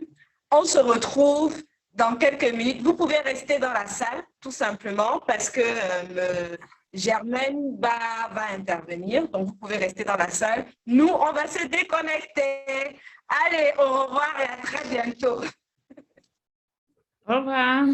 On se retrouve dans quelques minutes. Vous pouvez rester dans la salle, tout simplement, parce que Germaine va intervenir. Donc, vous pouvez rester dans la salle. Nous, on va se déconnecter. Allez, au revoir et à très bientôt. Au revoir.